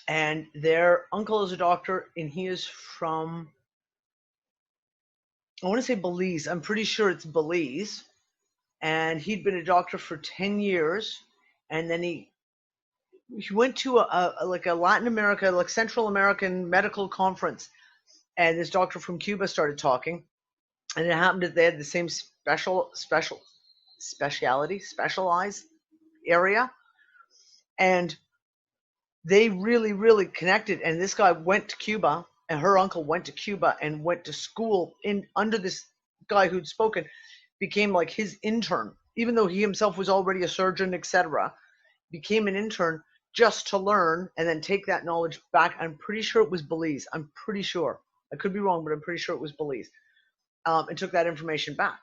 and their uncle is a doctor, and he is from, I want to say Belize. I'm pretty sure it's Belize. And he'd been a doctor for 10 years. And then he went to a Latin America, like Central American medical conference. And this doctor from Cuba started talking. And it happened that they had the same specialized area. And they really, really connected. And this guy went to Cuba, and her uncle went to Cuba and went to school under this guy who'd spoken, became like his intern, even though he himself was already a surgeon, etc. Became an intern just to learn and then take that knowledge back. I'm pretty sure it was Belize. I'm pretty sure. I could be wrong, but I'm pretty sure it was Belize. And took that information back.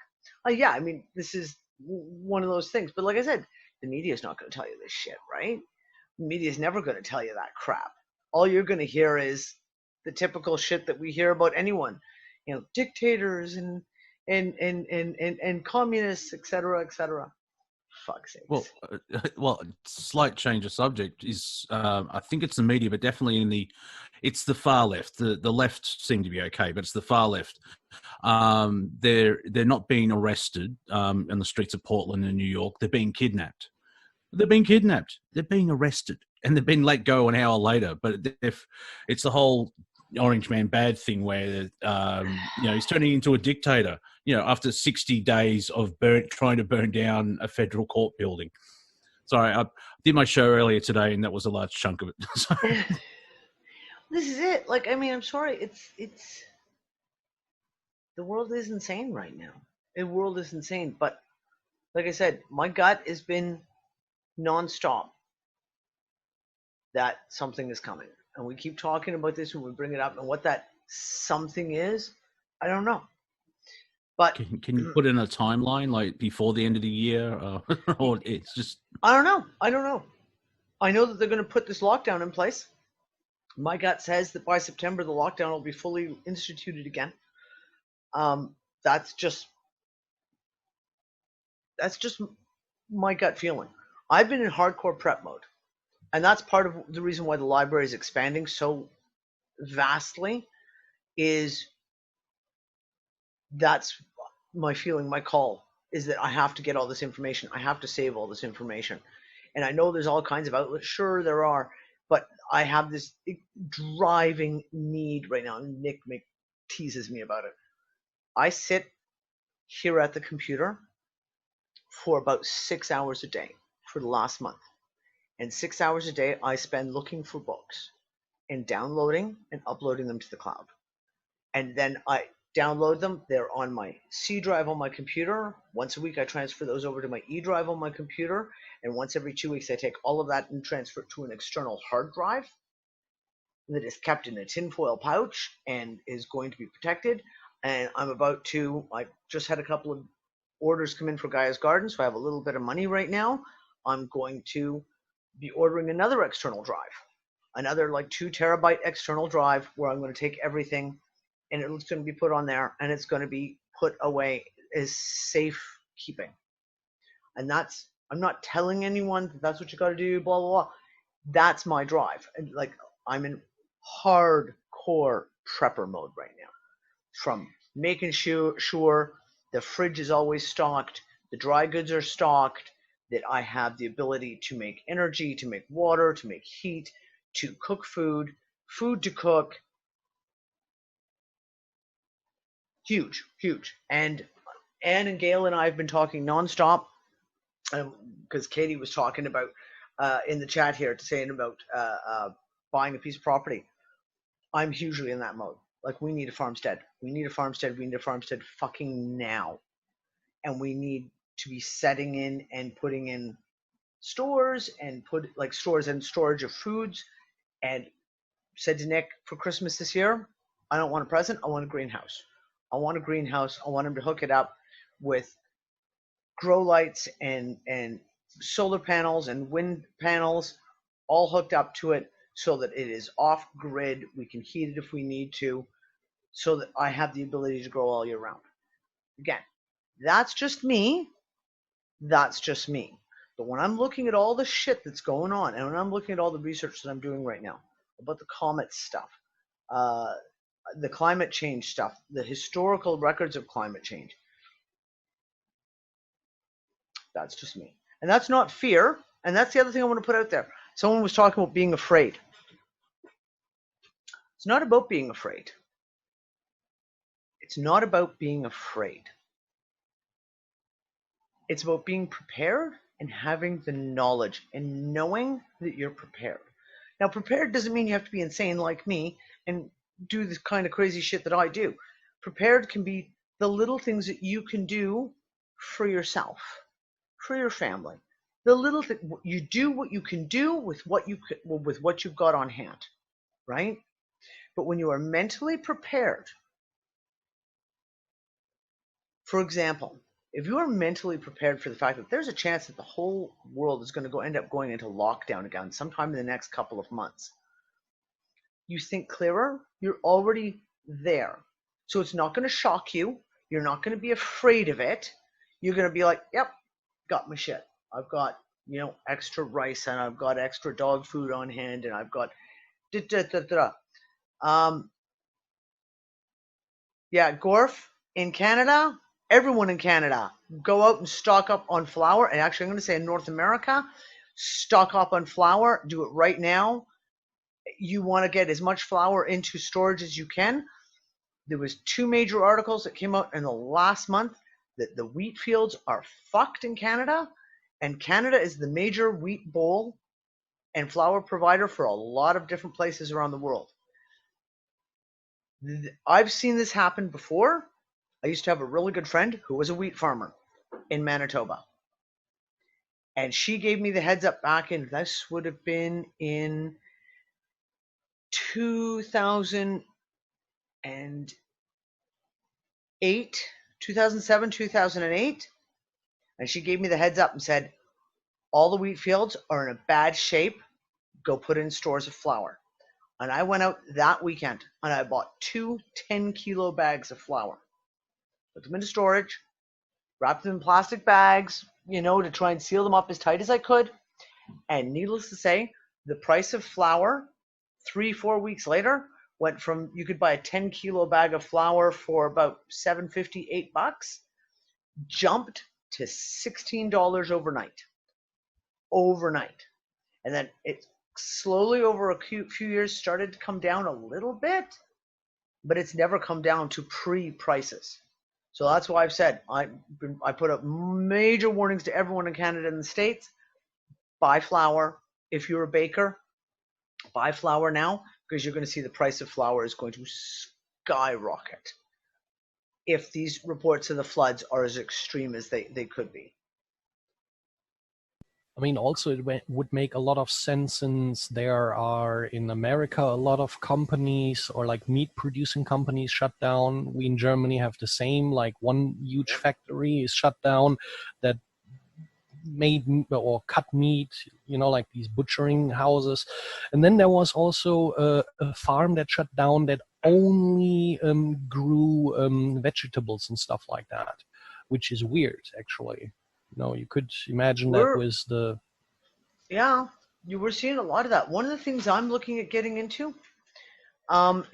Yeah, I mean, this is one of those things. But like I said, the media is not going to tell you this shit, right? The media is never going to tell you that crap. All you're going to hear is the typical shit that we hear about anyone, dictators and communists, etc., etc. Fuck's sake. Well, slight change of subject is I think it's the media, but definitely it's the far left. The left seem to be okay, but it's the far left. They're not being arrested in the streets of Portland and New York. They're being kidnapped. They're being arrested, and they've been let go an hour later. But if it's the whole Orange Man bad thing where he's turning into a dictator, after 60 days of trying to burn down a federal court building. Sorry, I did my show earlier today, and that was a large chunk of it. This is it. Like, I mean, I'm sorry. It's the world is insane right now. The world is insane. But like I said, my gut has been nonstop that something is coming. And we keep talking about this when we bring it up, and what that something is, I don't know. But can you put in a timeline, like before the end of the year, or it's just? I don't know. I know that they're going to put this lockdown in place. My gut says that by September the lockdown will be fully instituted again. That's just my gut feeling. I've been in hardcore prep mode. And that's part of the reason why the library is expanding so vastly, is that's my feeling, my call, is that I have to get all this information. I have to save all this information. And I know there's all kinds of outlets. Sure, there are. But I have this driving need right now. Nick teases me about it. I sit here at the computer for about 6 hours a day for the last month. And 6 hours a day I spend looking for books and downloading and uploading them to the cloud. And then I download them. They're on my C drive on my computer. Once a week I transfer those over to my E drive on my computer. And once every 2 weeks I take all of that and transfer it to an external hard drive that is kept in a tinfoil pouch and is going to be protected. And I just had a couple of orders come in for Gaia's Garden, so I have a little bit of money right now. I'm going to be ordering another external drive, another 2 terabyte external drive, where I'm going to take everything and it's going to be put on there and it's going to be put away as safe keeping. And I'm not telling anyone that that's what you got to do, blah, blah, blah. That's my drive. And I'm in hardcore prepper mode right now, from making sure the fridge is always stocked, the dry goods are stocked, that I have the ability to make energy, to make water, to make heat, to cook food to cook. Huge. And Anne and Gail and I have been talking nonstop, because Katie was talking about in the chat here, saying about buying a piece of property. I'm hugely in that mode. We need a farmstead. We need a farmstead fucking now. And we need to be setting in and putting in stores and stores and storage of foods. And said to Nick, for Christmas this year, I don't want a present. I want a greenhouse. I want him to hook it up with grow lights and solar panels and wind panels, all hooked up to it, so that it is off grid. We can heat it if we need to, so that I have the ability to grow all year round. Again, that's just me. But when I'm looking at all the shit that's going on, and when I'm looking at all the research that I'm doing right now about the comet stuff, the climate change stuff, the historical records of climate change, that's just me. And that's not fear. And that's the other thing I want to put out there. Someone was talking about being afraid. It's not about being afraid. It's not about being afraid. It's about being prepared and having the knowledge and knowing that you're prepared. Now, prepared doesn't mean you have to be insane like me and do this kind of crazy shit that I do. Prepared can be the little things that you can do for yourself, for your family, The little thing, you do what you can do with what you've got on hand, right? But when you are mentally prepared, for example, if you are mentally prepared for the fact that there's a chance that the whole world is going to end up going into lockdown again sometime in the next couple of months, you think clearer, you're already there. So it's not going to shock you. You're not going to be afraid of it. You're going to be like, yep, got my shit. I've got, extra rice, and I've got extra dog food on hand, and I've got yeah, Gorf in Canada, everyone in Canada, go out and stock up on flour. And actually, I'm going to say in North America, stock up on flour. Do it right now. You want to get as much flour into storage as you can. There was 2 major articles that came out in the last month that the wheat fields are fucked in Canada, and Canada is the major wheat bowl and flour provider for a lot of different places around the world. I've seen this happen before. I used to have a really good friend who was a wheat farmer in Manitoba. And she gave me the heads up back in, this would have been in 2007, 2008. And she gave me the heads up and said, all the wheat fields are in a bad shape. Go put in stores of flour. And I went out that weekend and I bought 2 10-kilo bags of flour. Put them into storage, wrapped them in plastic bags, to try and seal them up as tight as I could. And needless to say, the price of flour 3-4 weeks later went from, you could buy a 10-kilo bag of flour for about $7.50, $8, jumped to $16 overnight. And then it slowly over a few years started to come down a little bit, but it's never come down to pre-prices. So that's why I've said, I put up major warnings to everyone in Canada and the States. Buy flour. If you're a baker, buy flour now, because you're going to see the price of flour is going to skyrocket if these reports of the floods are as extreme as they could be. I mean, also it would make a lot of sense since there are in America a lot of companies or like meat producing companies shut down. We in Germany have the same, like one huge factory is shut down that made or cut meat, like these butchering houses. And then there was also a farm that shut down that only grew vegetables and stuff like that, which is weird actually. You could imagine that was the... Yeah, you were seeing a lot of that. One of the things I'm looking at getting into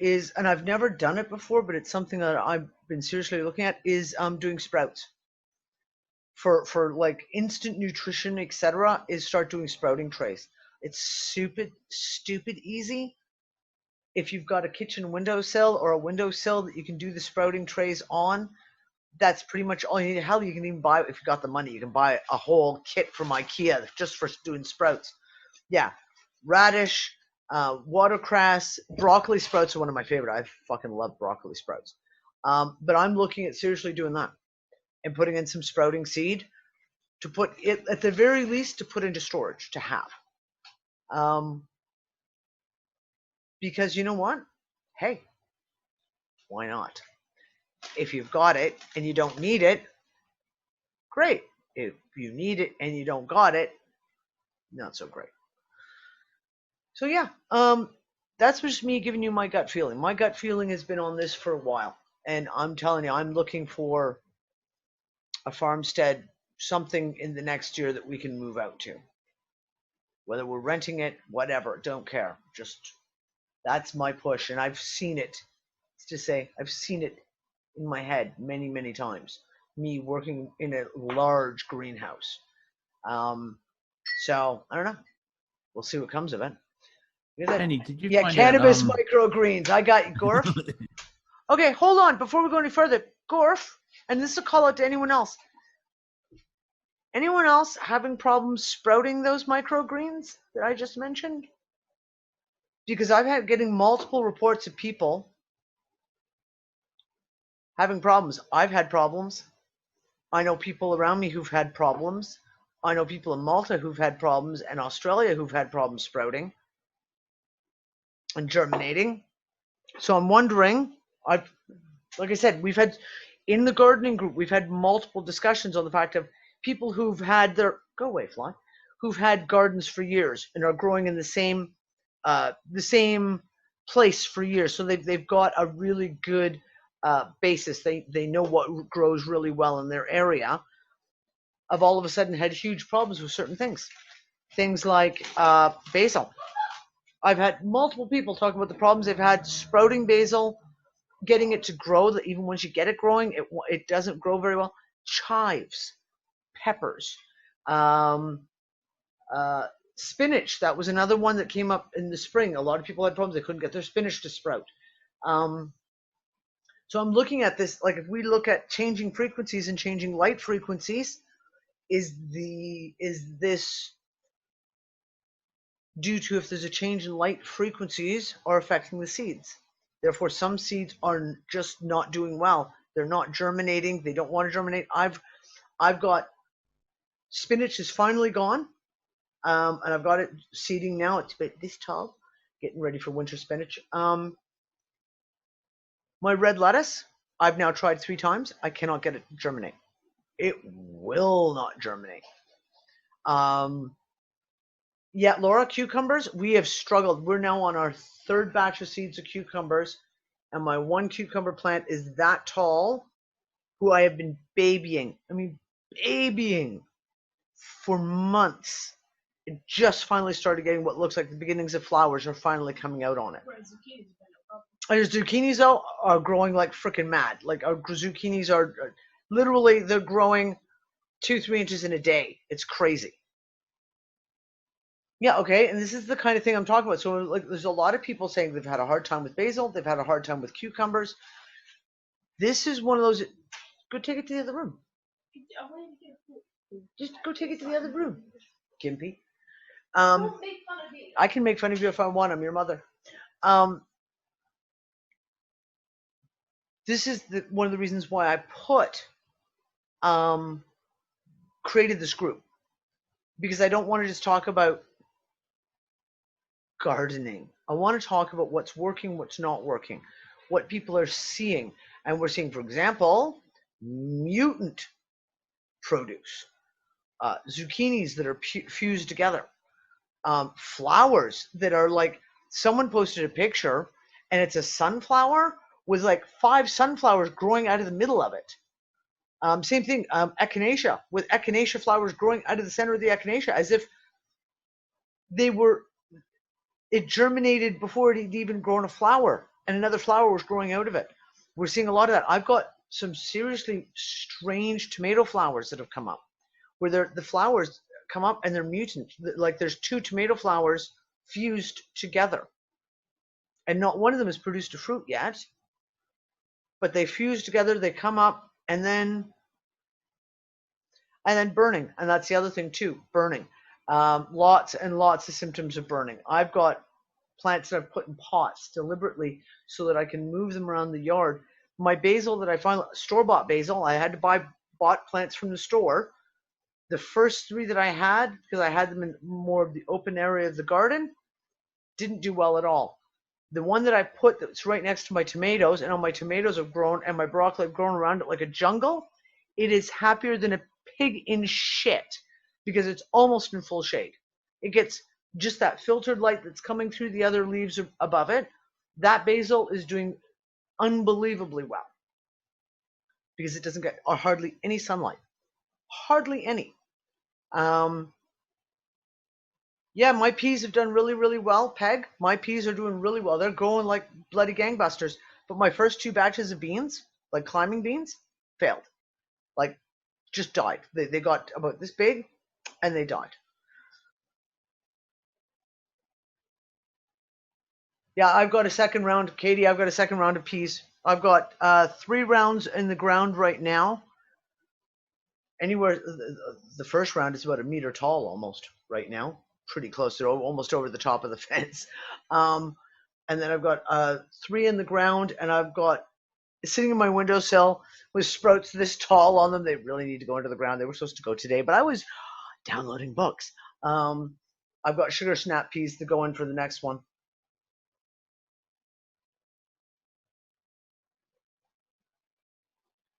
is, and I've never done it before, but it's something that I've been seriously looking at, is doing sprouts. For like instant nutrition, etc., is start doing sprouting trays. It's stupid easy. If you've got a kitchen windowsill or a windowsill that you can do the sprouting trays on, that's pretty much all you need. Hell, you can even buy, if you got the money, you can buy a whole kit from IKEA just for doing sprouts. Yeah, radish, watercress, broccoli sprouts are one of my favorite. I fucking love broccoli sprouts. But I'm looking at seriously doing that and putting in some sprouting seed to put it, at the very least, to put into storage to have. Because you know what? Hey, why not? If you've got it and you don't need it, great. If you need it and you don't got it, not so great. So yeah, that's just me giving you my gut feeling. My gut feeling has been on this for a while, and I'm telling you, I'm looking for a farmstead, something in the next year that we can move out to. Whether we're renting it, whatever, don't care. Just, that's my push, and I've seen it. It's to say, I've seen it in my head many, many times. Me working in a large greenhouse. So I don't know. We'll see what comes of it. Penny, did you find cannabis out, microgreens. I got you, Gorf. Okay, hold on. Before we go any further, Gorf, and this is a call out to anyone else. Anyone else having problems sprouting those microgreens that I just mentioned? Because I've had getting multiple reports of people having problems. I've had problems. I know people around me who've had problems. I know people in Malta who've had problems, and Australia who've had problems sprouting and germinating. So I'm wondering, like I said, we've had in the gardening group, we've had multiple discussions on the fact of people who've had their who've had gardens for years and are growing in the same place for years. So they've got a really good basis. They know what grows really well in their area. I've all of a sudden had huge problems with certain things like basil. I've had multiple people talk about the problems they've had sprouting basil, getting it to grow. That even once you get it growing, it doesn't grow very well. Chives, peppers, spinach. That was another one that came up in the spring. A lot of people had problems; they couldn't get their spinach to sprout. So I'm looking at this. Like if we look at changing frequencies and changing light frequencies, is this due to if there's a change in light frequencies are affecting the seeds? Therefore, some seeds are just not doing well. They're not germinating. They don't want to germinate. I've got spinach is finally gone, and I've got it seeding now. It's about this tall, getting ready for winter spinach. My red lettuce, I've now tried 3 times. I cannot get it to germinate. It will not germinate. Yeah, Laura, cucumbers, we have struggled. We're now on our 3rd batch of seeds of cucumbers, and my 1 cucumber plant is that tall, who I have been babying. I mean, babying for months. It just finally started getting what looks like the beginnings of flowers are finally coming out on it. Our zucchinis, though, are growing like freaking mad. Like our zucchinis are literally, they're growing 2-3 inches in a day. It's crazy. Yeah, okay, and this is the kind of thing I'm talking about. So, like, there's a lot of people saying they've had a hard time with basil, they've had a hard time with cucumbers. This is one of those. Go take it to the other room. Just go take it to the other room, Gimpy. Don't make fun of me. I can make fun of you if I want. I'm your mother. This is one of the reasons why I created this group, because I don't want to just talk about gardening. I want to talk about what's working, what's not working, what people are seeing. And we're seeing, for example, mutant produce, zucchinis that are fused together, flowers that are like, someone posted a picture and it's a sunflower with like 5 sunflowers growing out of the middle of it. Same thing, echinacea, with echinacea flowers growing out of the center of the echinacea, as if it germinated before it had even grown a flower, and another flower was growing out of it. We're seeing a lot of that. I've got some seriously strange tomato flowers that have come up, where the flowers come up and they're mutant. Like there's 2 tomato flowers fused together, and not one of them has produced a fruit yet, but they fuse together, they come up, and then burning. And that's the other thing too, burning. Lots and lots of symptoms of burning. I've got plants that I've put in pots deliberately so that I can move them around the yard. My basil that I find, store-bought basil, I had to bought plants from the store. The first 3 that I had, because I had them in more of the open area of the garden, didn't do well at all. The one that I put that's right next to my tomatoes, and all my tomatoes have grown, and my broccoli have grown around it like a jungle, it is happier than a pig in shit, because it's almost in full shade. It gets just that filtered light that's coming through the other leaves above it. That basil is doing unbelievably well, because it doesn't get hardly any sunlight. Hardly any. Yeah, my peas have done really, really well, Peg. My peas are doing really well. They're growing like bloody gangbusters. But my first 2 batches of beans, like climbing beans, failed. Like, just died. They got about this big, and they died. Yeah, I've got a second round, Katie. I've got a second round of peas. I've got 3 rounds in the ground right now. Anywhere, the first round is about a meter tall almost right now. Pretty close. They're almost over the top of the fence. And then I've got 3 in the ground, and I've got sitting in my windowsill with sprouts this tall on them. They really need to go into the ground. They were supposed to go today, but downloading books. I've got sugar snap peas to go in for the next one.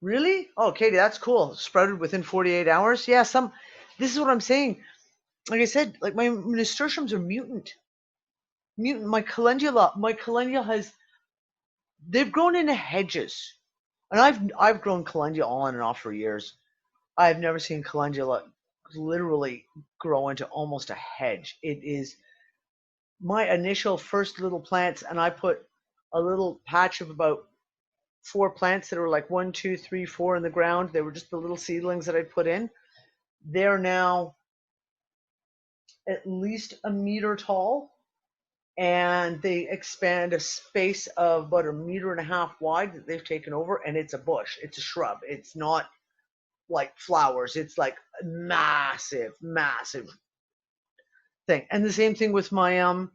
Really? Oh, Katie, that's cool. Sprouted within 48 hours. Yeah, this is what I'm saying. Like I said, like my nasturtiums are mutant. My calendula they've grown into hedges. And I've grown calendula on and off for years. I've never seen calendula literally grow into almost a hedge. It is my initial first little plants, and I put a little patch of about 4 plants that were like 1, 2, 3, 4 in the ground. They were just the little seedlings that I put in. They're now at least a meter tall, and they expand a space of about 1.5 meters wide that they've taken over, and it's a bush. It's a shrub. It's not like flowers. It's like a massive, massive thing. And the same thing with my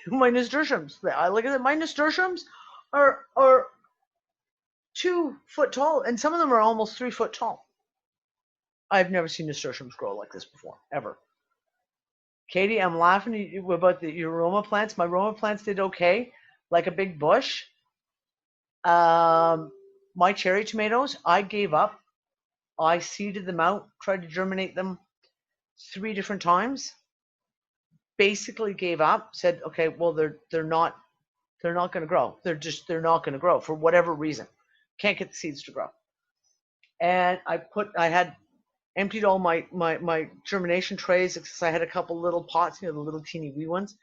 my nasturtiums. I look at it. My nasturtiums are 2 foot tall, and some of them are almost 3 foot tall. I've never seen nasturtiums grow like this before, ever. Katie, I'm laughing about your Roma plants. My Roma plants did okay, like a big bush. My cherry tomatoes, I gave up. I seeded them out, tried to germinate them 3 different times. Basically gave up. Said, okay, well they're not going to grow. They're not going to grow for whatever reason. Can't get the seeds to grow. And I had emptied all my germination trays because I had a couple little pots, the little teeny wee ones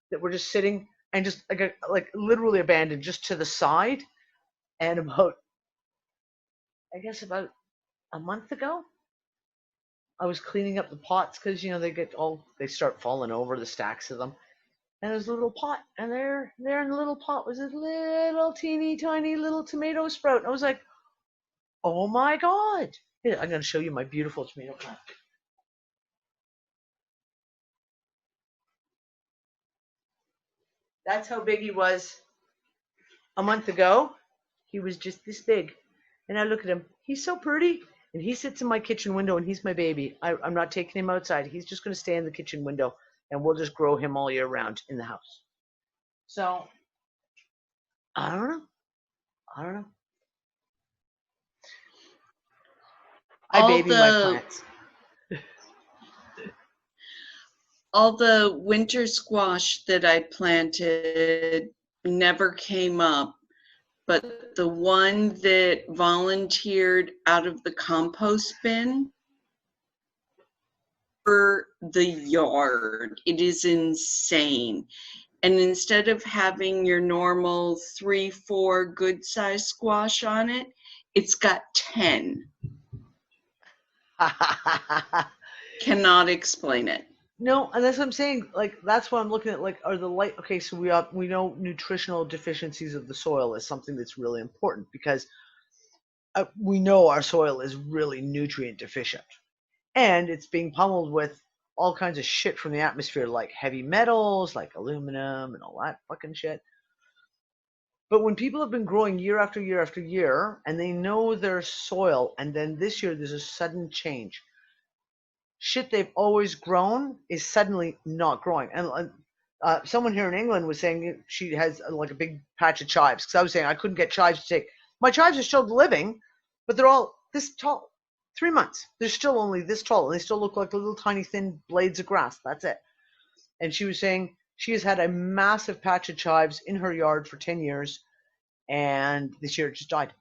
that were just sitting and just like literally abandoned just to the side. And about a month ago, I was cleaning up the pots because they start falling over, the stacks of them. And there's a little pot, and there in the little pot was a little teeny tiny little tomato sprout. And I was like, oh my God. Here, I'm going to show you my beautiful tomato plant. That's how big he was a month ago. He was just this big. And I look at him. He's so pretty. And he sits in my kitchen window, and he's my baby. I'm not taking him outside. He's just going to stay in the kitchen window, and we'll just grow him all year round in the house. So, I don't know. I baby my plants. All the winter squash that I planted never came up, but the one that volunteered out of the compost bin for the yard, it is insane. And instead of having your normal 3-4 good size squash on it, it's got 10. Cannot explain it. No, and that's what I'm saying. Like, that's what I'm looking at. Like, are the light? Okay, so we know nutritional deficiencies of the soil is something that's really important because we know our soil is really nutrient deficient, and it's being pummeled with all kinds of shit from the atmosphere, like heavy metals, like aluminum, and all that fucking shit. But when people have been growing year after year after year, and they know their soil, and then this year there's a sudden change. Shit they've always grown is suddenly not growing. And someone here in England was saying she has like a big patch of chives, because I was saying I couldn't get chives to take. My chives are still living, but they're all this tall. 3 months. They're still only this tall, and they still look like little tiny thin blades of grass. That's it. And she was saying she has had a massive patch of chives in her yard for 10 years, and this year it just died.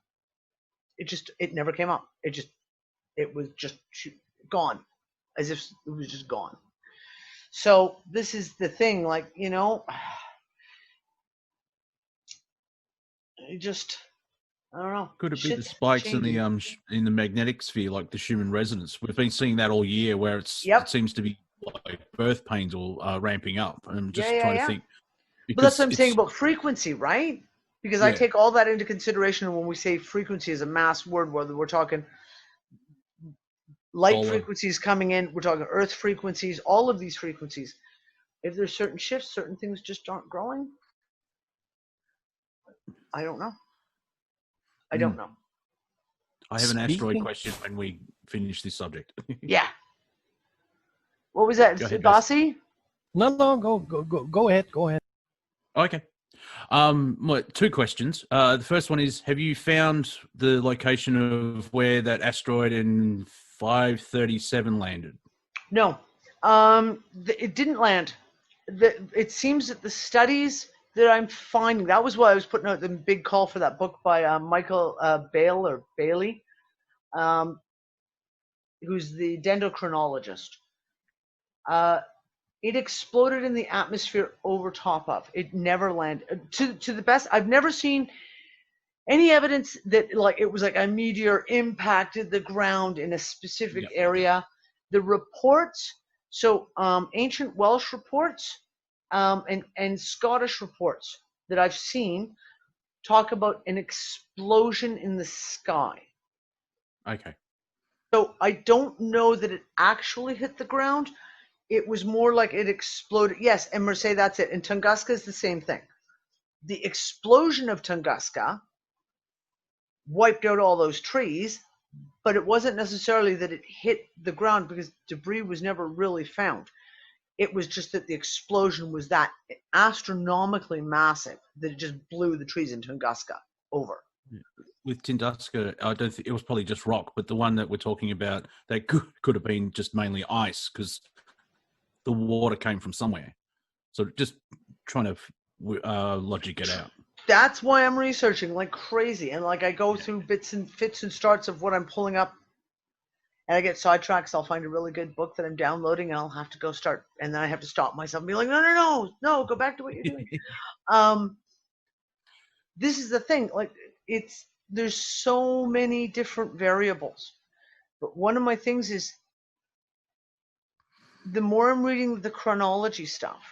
It never came up. It was just gone. As if it was just gone. So this is the thing, like, I don't know. Could it be the spikes in the magnetic sphere, like the Schumann resonance? We've been seeing that all year, where it seems to be like birth pains all ramping up. I'm just trying to think. But that's what I'm saying about frequency, right? Because I take all that into consideration when we say frequency is a mass word, whether we're talking light frequencies coming in, we're talking earth frequencies, all of these frequencies. If there's certain shifts, certain things just aren't growing. I don't know. I have an asteroid question when we finish this subject. Yeah. What was that, Bossy? No, go ahead. Go ahead. Okay. Two questions. The first one is: have you found the location of where that asteroid in 537 landed? No, it didn't land. It seems that the studies that I'm finding, that was why I was putting out the big call for that book by Michael Bailey, who's the dendrochronologist. It exploded in the atmosphere over top of. It never landed. To the best, I've never seen any evidence that like it was like a meteor impacted the ground in a specific area. The reports, so ancient Welsh reports and Scottish reports that I've seen talk about an explosion in the sky. Okay. So I don't know that it actually hit the ground. It was more like it exploded. Yes, and Marseille, that's it. And Tunguska is the same thing. The explosion of Tunguska wiped out all those trees, but it wasn't necessarily that it hit the ground because debris was never really found. It was just that the explosion was that astronomically massive that it just blew the trees in Tunguska over. With Tunguska, I don't think it was probably just rock, but the one that we're talking about, that could have been just mainly ice because the water came from somewhere. So just trying to logic it out. That's why I'm researching like crazy, and like I go through bits and fits and starts of what I'm pulling up, and I get sidetracked. So I'll find a really good book that I'm downloading, and I'll have to go start, and then I have to stop myself and be like, no, go back to what you're doing. This is the thing, like there's so many different variables, but one of my things is the more I'm reading the chronology stuff,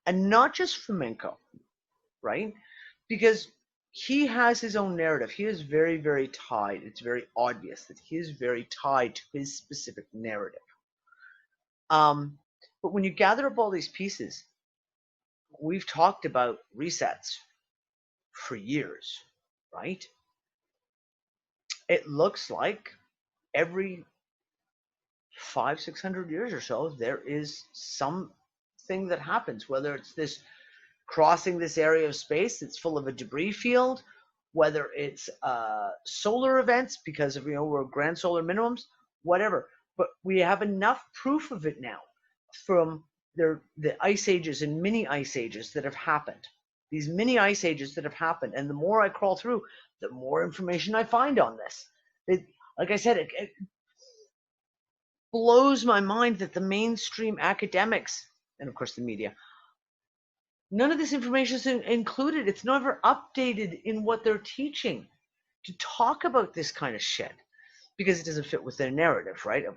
and not just Fomenko, right? Because he has his own narrative. He is very, very tied. It's very obvious that he is very tied to his specific narrative. But when you gather up all these pieces, we've talked about resets for years, right? It looks like every 500-600 years or so, there is something that happens, whether it's this crossing this area of space that's full of a debris field, whether it's solar events because of, we're grand solar minimums, whatever. But we have enough proof of it now from the ice ages and mini ice ages that have happened. These mini ice ages that have happened. And the more I crawl through, the more information I find on this. Like I said, it blows my mind that the mainstream academics, and of course the media, none of this information is included. It's never updated in what they're teaching to talk about this kind of shit because it doesn't fit with their narrative, right? Of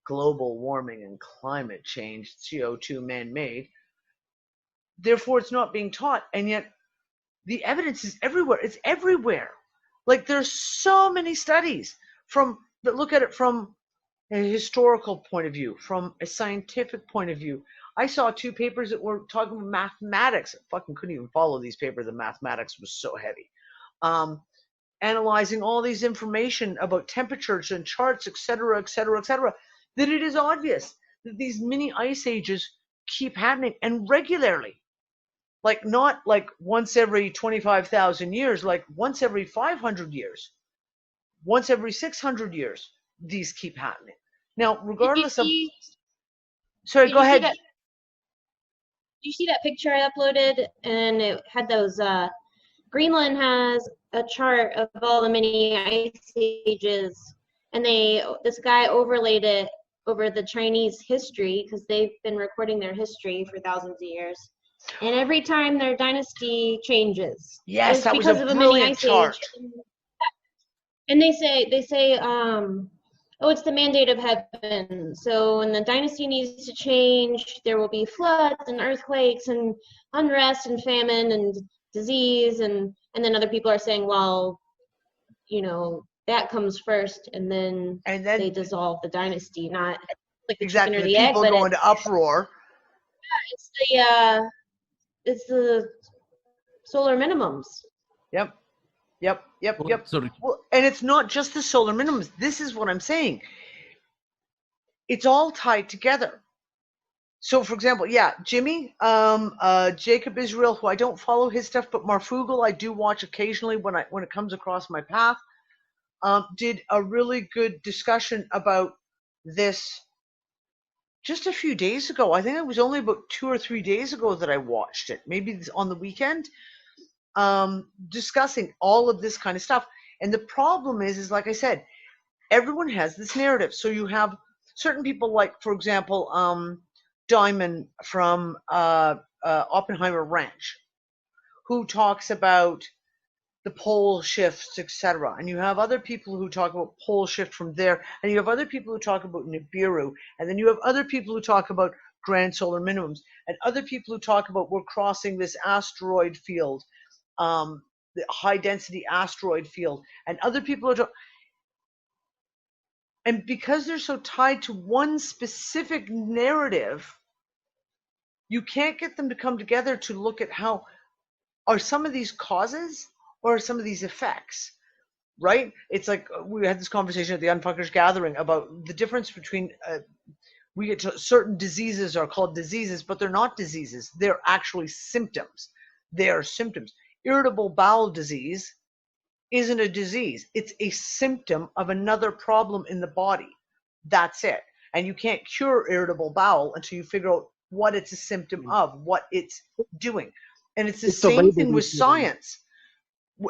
global warming and climate change, CO2 man-made. Therefore, it's not being taught. And yet the evidence is everywhere. It's everywhere. Like there's so many studies that look at it from a historical point of view, from a scientific point of view. I saw 2 papers that were talking about mathematics. I fucking couldn't even follow these papers. The mathematics was so heavy. Analyzing all these information about temperatures and charts, et cetera, that it is obvious that these mini ice ages keep happening and regularly. Like not like once every 25,000 years, like once every 500 years, once every 600 years, these keep happening. Now, regardless of... Sorry, go ahead. You see that picture I uploaded, and it had those Greenland has a chart of all the mini ice ages, and this guy overlaid it over the Chinese history because they've been recording their history for thousands of years, and every time their dynasty changes, yes, that was a brilliant chart. And they say oh, it's the mandate of heaven. So when the dynasty needs to change, there will be floods and earthquakes and unrest and famine and disease. And then other people are saying, well, that comes first, and then they dissolve the dynasty, not like the chicken or the egg. People go into uproar. Yeah, it's the solar minimums. Yep. Yep. Well, sort of, Well, and it's not just the solar minimums. This is what I'm saying. It's all tied together. So, for example, yeah, Jimmy, Jacob Israel, who I don't follow his stuff, but Marfugal I do watch occasionally when it comes across my path, did a really good discussion about this just a few days ago. I think it was only about 2 or 3 days ago that I watched it, maybe on the weekend, discussing all of this kind of stuff. And the problem is like I said, everyone has this narrative. So you have certain people like, for example, Diamond from Oppenheimer Ranch, who talks about the pole shifts, etc. And you have other people who talk about pole shift from there, and you have other people who talk about Nibiru, and then you have other people who talk about grand solar minimums, and other people who talk about we're crossing this asteroid field, the high density asteroid field, and other people are and because they're so tied to one specific narrative, you can't get them to come together to look at how are some of these causes or are some of these effects, right? It's like we had this conversation at the Unfuckers gathering about the difference between we get to certain diseases are called diseases, but they're not diseases. They're actually symptoms. They are symptoms. Irritable bowel disease isn't a disease. It's a symptom of another problem in the body. That's it. And you can't cure irritable bowel until you figure out what it's a symptom of, what it's doing. And it's the same thing with science.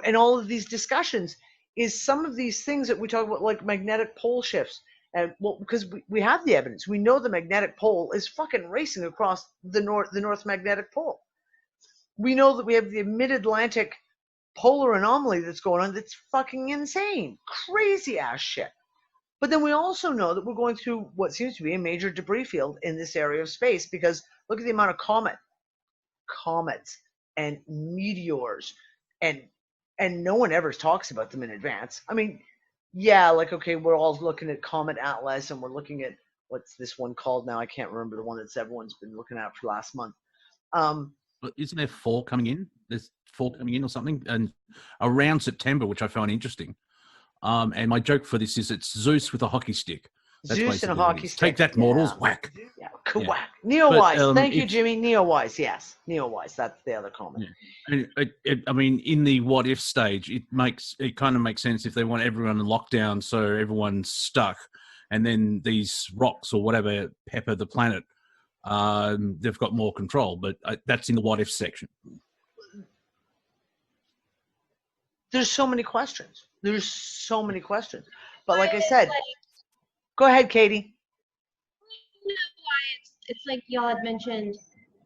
And all of these discussions is some of these things that we talk about, like magnetic pole shifts. And well, because we have the evidence, we know the magnetic pole is fucking racing across the North Magnetic Pole. We know that we have the mid-Atlantic polar anomaly that's going on that's fucking insane, crazy ass shit. But then we also know that we're going through what seems to be a major debris field in this area of space, because look at the amount of comets and meteors, and no one ever talks about them in advance. I mean, yeah, like, okay, we're all looking at Comet Atlas, and we're looking at what's this one called now? I can't remember, the one that everyone's been looking at for last month. But isn't there 4 coming in? There's 4 coming in or something, and around September, which I found interesting. And my joke for this is it's Zeus with a hockey stick. That's Zeus and a hockey stick. Take that, mortals! Whack. Yeah, whack. Neowise. Thank you, Jimmy. Neowise. Yes, Neowise. That's the other comment. Yeah. And I mean, in the what if stage, it kind of makes sense if they want everyone in lockdown, so everyone's stuck, and then these rocks or whatever pepper the planet. They've got more control, but that's in the what if section. There's so many questions. But like I said, go ahead, Katie. It's like y'all had mentioned,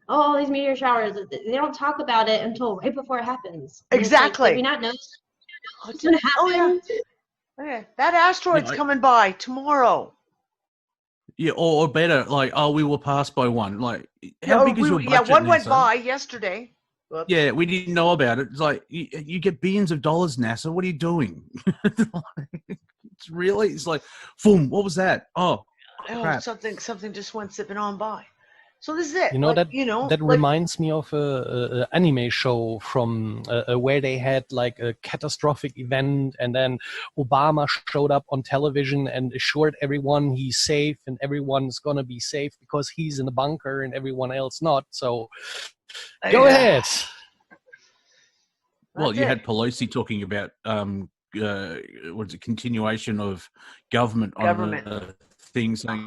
all these meteor showers, they don't talk about it until right before it happens. Exactly. Like, we not know what's going to happen? Oh, yeah. That asteroid's coming by tomorrow. Yeah, or better, like, we were passed by one. Like, how big is your budget? Yeah, one went by yesterday. Whoops. Yeah, we didn't know about it. It's like, you get billions of dollars, NASA. What are you doing? It's like, boom, what was that? Oh, crap. Something just went zipping on by. So this is it. That reminds me of a anime show from where they had like a catastrophic event, and then Obama showed up on television and assured everyone he's safe and everyone's gonna be safe because he's in the bunker and everyone else not. So go ahead. Well, you had Pelosi talking about what's a continuation of government. On things saying,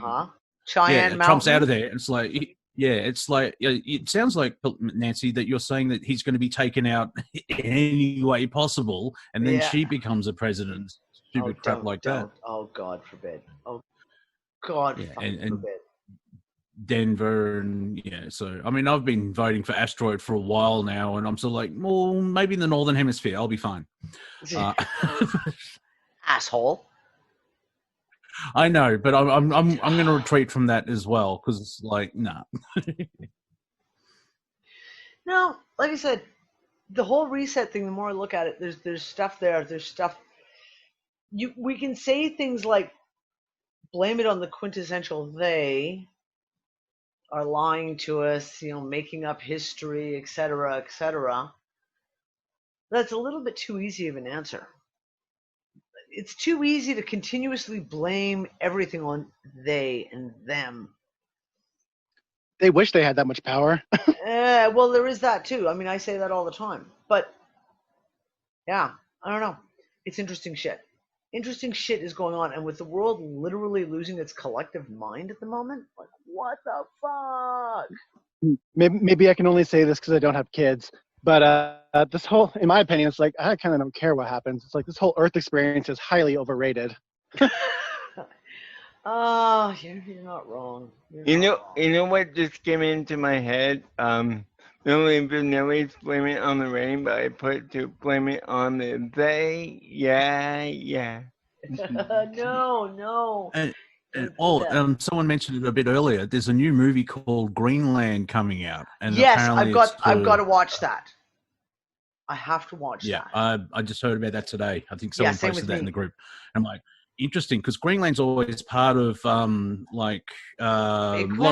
Cheyenne Trump's out of there. It's like. Yeah, it's like, it sounds like, Nancy, that you're saying that he's going to be taken out any way possible, and then she becomes a president. Stupid crap like that. Oh, God forbid. Oh, God forbid. Denver, and so, I mean, I've been voting for asteroid for a while now, and I'm sort of like, well, maybe in the Northern Hemisphere, I'll be fine. Asshole. I know, but I'm going to retreat from that as well, because it's like, nah. No, like I said, the whole reset thing, the more I look at it, there's stuff there. There's stuff. We can say things like, blame it on the quintessential they are lying to us, making up history, etc., etc. That's a little bit too easy of an answer. It's too easy to continuously blame everything on they and them. They wish they had that much power. Well, there is that too. I mean, I say that all the time. But yeah, I don't know. It's interesting shit. Interesting shit is going on, and with the world literally losing its collective mind at the moment, like what the fuck? Maybe I can only say this because I don't have kids, but this whole, in my opinion, it's like I kind of don't care what happens. It's like this whole Earth experience is highly overrated. Oh, you're not wrong. You know what just came into my head? Normally Vanilli's blame it on the rain, but I put to blame it on the they. Yeah. No. Someone mentioned it a bit earlier. There's a new movie called Greenland coming out, and yes, apparently I've got to watch that. I have to watch that. Yeah, I just heard about that today. I think someone posted that in the group. I'm like, interesting, because Greenland's always part of a lot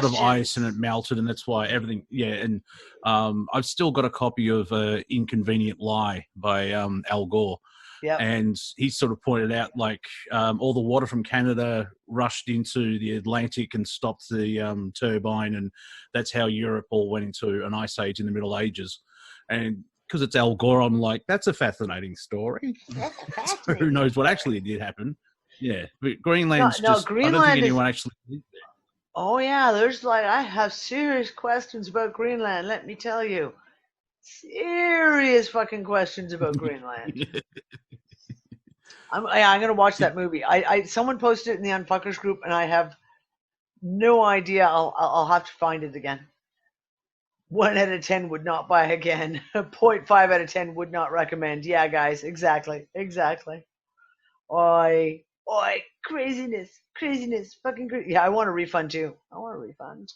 of ice, and it melted, and that's why everything. Yeah, and I've still got a copy of "Inconvenient Lie" by Al Gore. Yep. And he sort of pointed out, like, all the water from Canada rushed into the Atlantic and stopped the turbine, and that's how Europe all went into an ice age in the Middle Ages. And because it's Al Gore, I'm like, that's a fascinating story. So who knows what actually did happen? Yeah, but Greenland's just. Greenland I don't think anyone actually lived there. Oh yeah, I have serious questions about Greenland. Let me tell you, serious fucking questions about Greenland. I'm gonna watch that movie. Someone posted it in the Unfuckers group, and I have no idea. I'll have to find it again. 1 out of 10 would not buy again. 0.5 out of 10 would not recommend. Yeah, guys, exactly. Oi, craziness, fucking crazy. Yeah, I want a refund too. I want a refund.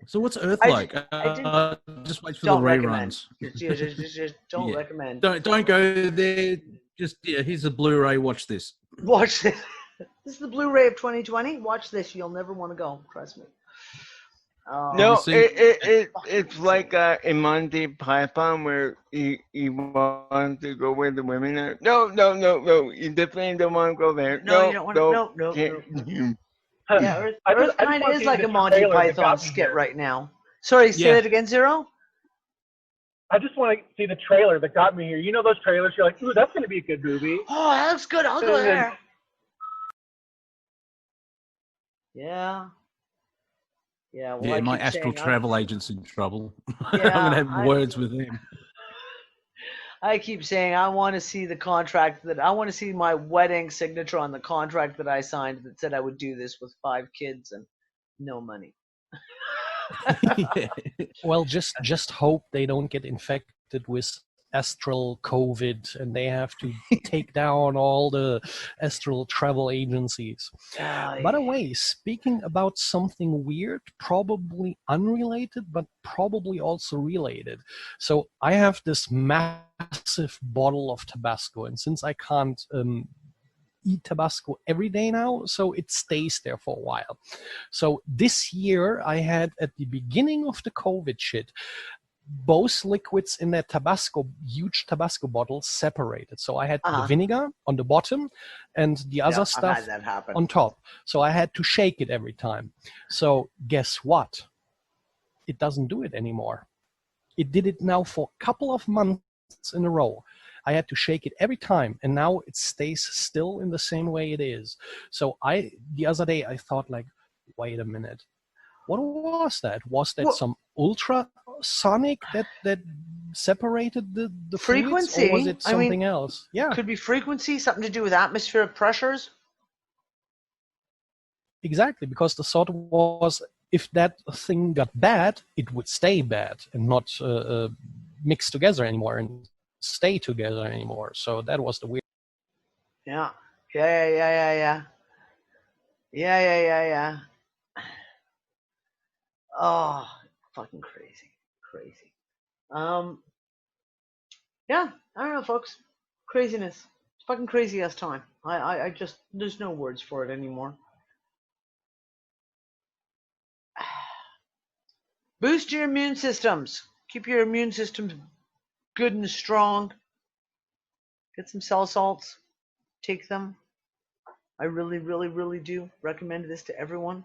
So what's Earth like? Just wait for the reruns. Just don't recommend. Don't go there. Just here's a Blu-ray. Watch this. Watch this. This is the Blu-ray of 2020. Watch this. You'll never want to go. Trust me. No, it's like in Monty Python where he wants to go where the women are. No. You definitely don't want to go there. No, you don't want to. No. Yeah, Earth kind of is like a Monty Python skit right now. Sorry, say that again, Zero? I just want to see the trailer that got me here. You know those trailers? You're like, ooh, that's going to be a good movie. Oh, that looks good. I'll go there. Yeah. Well, my astral travel agent's in trouble. Yeah, I'm going to have words with him. I keep saying I want to see the contract I want to see my wedding signature on the contract that I signed that said I would do this with 5 kids and no money. Well, just hope they don't get infected with astral COVID and they have to take down all the astral travel agencies. By the way, speaking about something weird, probably unrelated, but probably also related. So I have this massive bottle of Tabasco, and since I can't eat Tabasco every day now, so it stays there for a while. So this year I had, at the beginning of the COVID shit, both liquids in that huge Tabasco bottle separated. So I had the vinegar on the bottom and the other stuff on top. So I had to shake it every time. So guess what? It doesn't do it anymore. It did it now for a couple of months in a row. I had to shake it every time, and now it stays still in the same way it is. So the other day I thought, like, wait a minute. What was that? Was that some ultrasonic that separated the frequency? Fluids, or was it something else? Yeah. Could be frequency, something to do with atmospheric pressures. Exactly, because the thought was, if that thing got bad, it would stay bad and not mix together anymore and stay together anymore. So that was the weird. Yeah. Oh, fucking crazy. Yeah, I don't know, folks. Craziness. It's fucking crazy ass time. I just, there's no words for it anymore. Boost your immune systems. Keep your immune systems good and strong. Get some cell salts. Take them. I really, really, really do recommend this to everyone.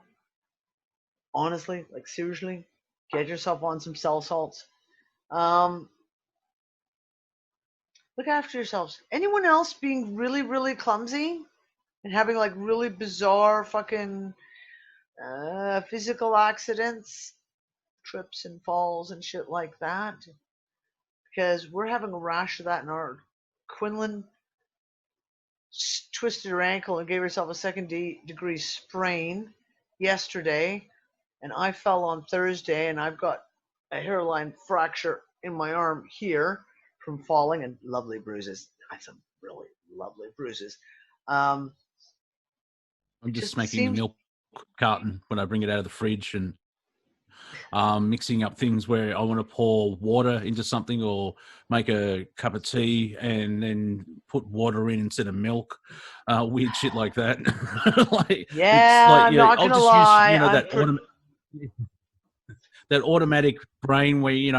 Honestly, like seriously, get yourself on some cell salts. Look after yourselves. Anyone else being really, really clumsy and having like really bizarre fucking physical accidents, trips and falls and shit like that? Because we're having a rash of that in our Quinlan twisted her ankle and gave herself a second-degree sprain yesterday, and I fell on Thursday, and I've got a hairline fracture in my arm here from falling, and lovely bruises. I have some really lovely bruises. I'm just smacking the milk carton when I bring it out of the fridge and mixing up things where I want to pour water into something or make a cup of tea and then put water in instead of milk. Weird shit like that. Like, yeah, like, I'm not gonna lie. That automatic brain where you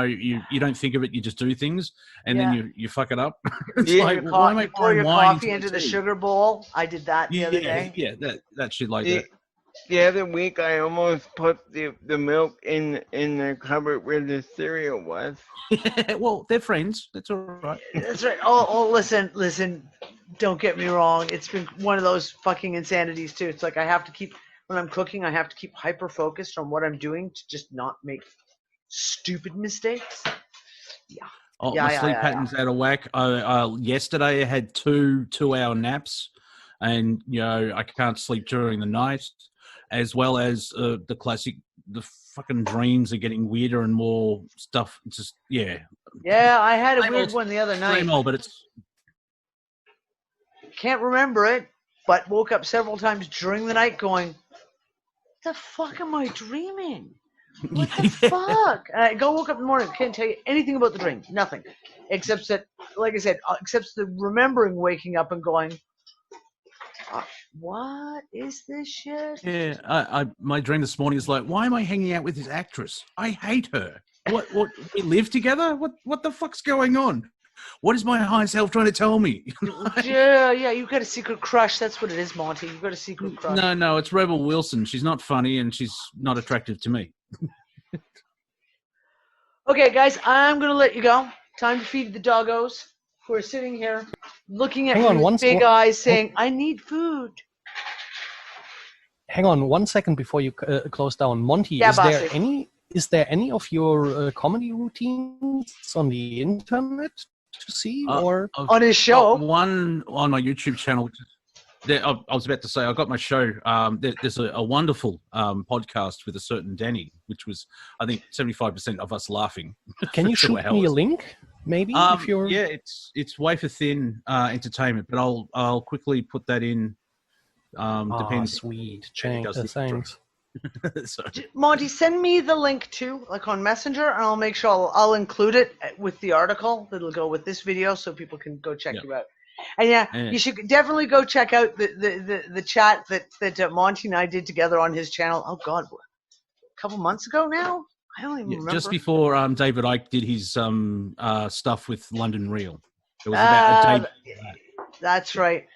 don't think of it, you just do things, and then you fuck it up. It's like, why am I pour your wine coffee into the sugar bowl? I did that the other day. Yeah, that shit like that. The other week, I almost put the milk in the cupboard where the cereal was. Well, they're friends. That's all right. That's right. Oh, listen. Don't get me wrong. It's been one of those fucking insanities too. It's like I have to keep, when I'm cooking, I have to keep hyper focused on what I'm doing to just not make stupid mistakes. Yeah. Oh, my sleep pattern's out of whack. Yesterday I had 2-hour naps, and I can't sleep during the night. As well as the classic, the fucking dreams are getting weirder and more stuff. Just Yeah, I had a weird one the other night. Same old, but it's can't remember it, but woke up several times during the night going, "What the fuck am I dreaming? What the fuck?" And I woke up in the morning, can't tell you anything about the dream, nothing, except that, like I said, except the remembering waking up and going, what is this shit? Yeah, my dream this morning is like, why am I hanging out with this actress? I hate her. What? We live together? What the fuck's going on? What is my higher self trying to tell me? Yeah, you've got a secret crush. That's what it is, Monty. You've got a secret crush. No, it's Rebel Wilson. She's not funny and she's not attractive to me. Okay, guys, I'm going to let you go. Time to feed the doggos who are sitting here looking at me with big eyes saying, I need food. Hang on 1 second before you close down. Monty, is there any of your comedy routines on the internet to see? Or on his show? One on my YouTube channel. I was about to say, I got my show. There's a wonderful podcast with a certain Danny, which was, I think, 75% of us laughing. Can you shoot me a link? Maybe if you're it's Wafer Thin Entertainment, but I'll quickly put that in. Depends. Sweet, thanks. Monty, send me the link too, like on Messenger, and I'll make sure I'll include it with the article that'll go with this video, so people can go check you out. And you should definitely go check out the chat that Monty and I did together on his channel. Oh God, a couple months ago now. I don't even remember. Just before David Icke did his stuff with London Real. It was about a day. That's right.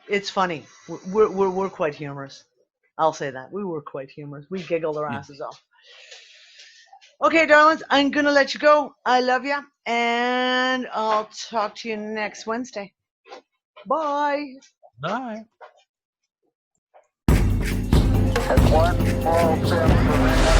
It's funny. We're quite humorous. I'll say that. We were quite humorous. We giggled our asses off. Okay, darlings, I'm going to let you go. I love you. And I'll talk to you next Wednesday. Bye. Bye. One small step for man.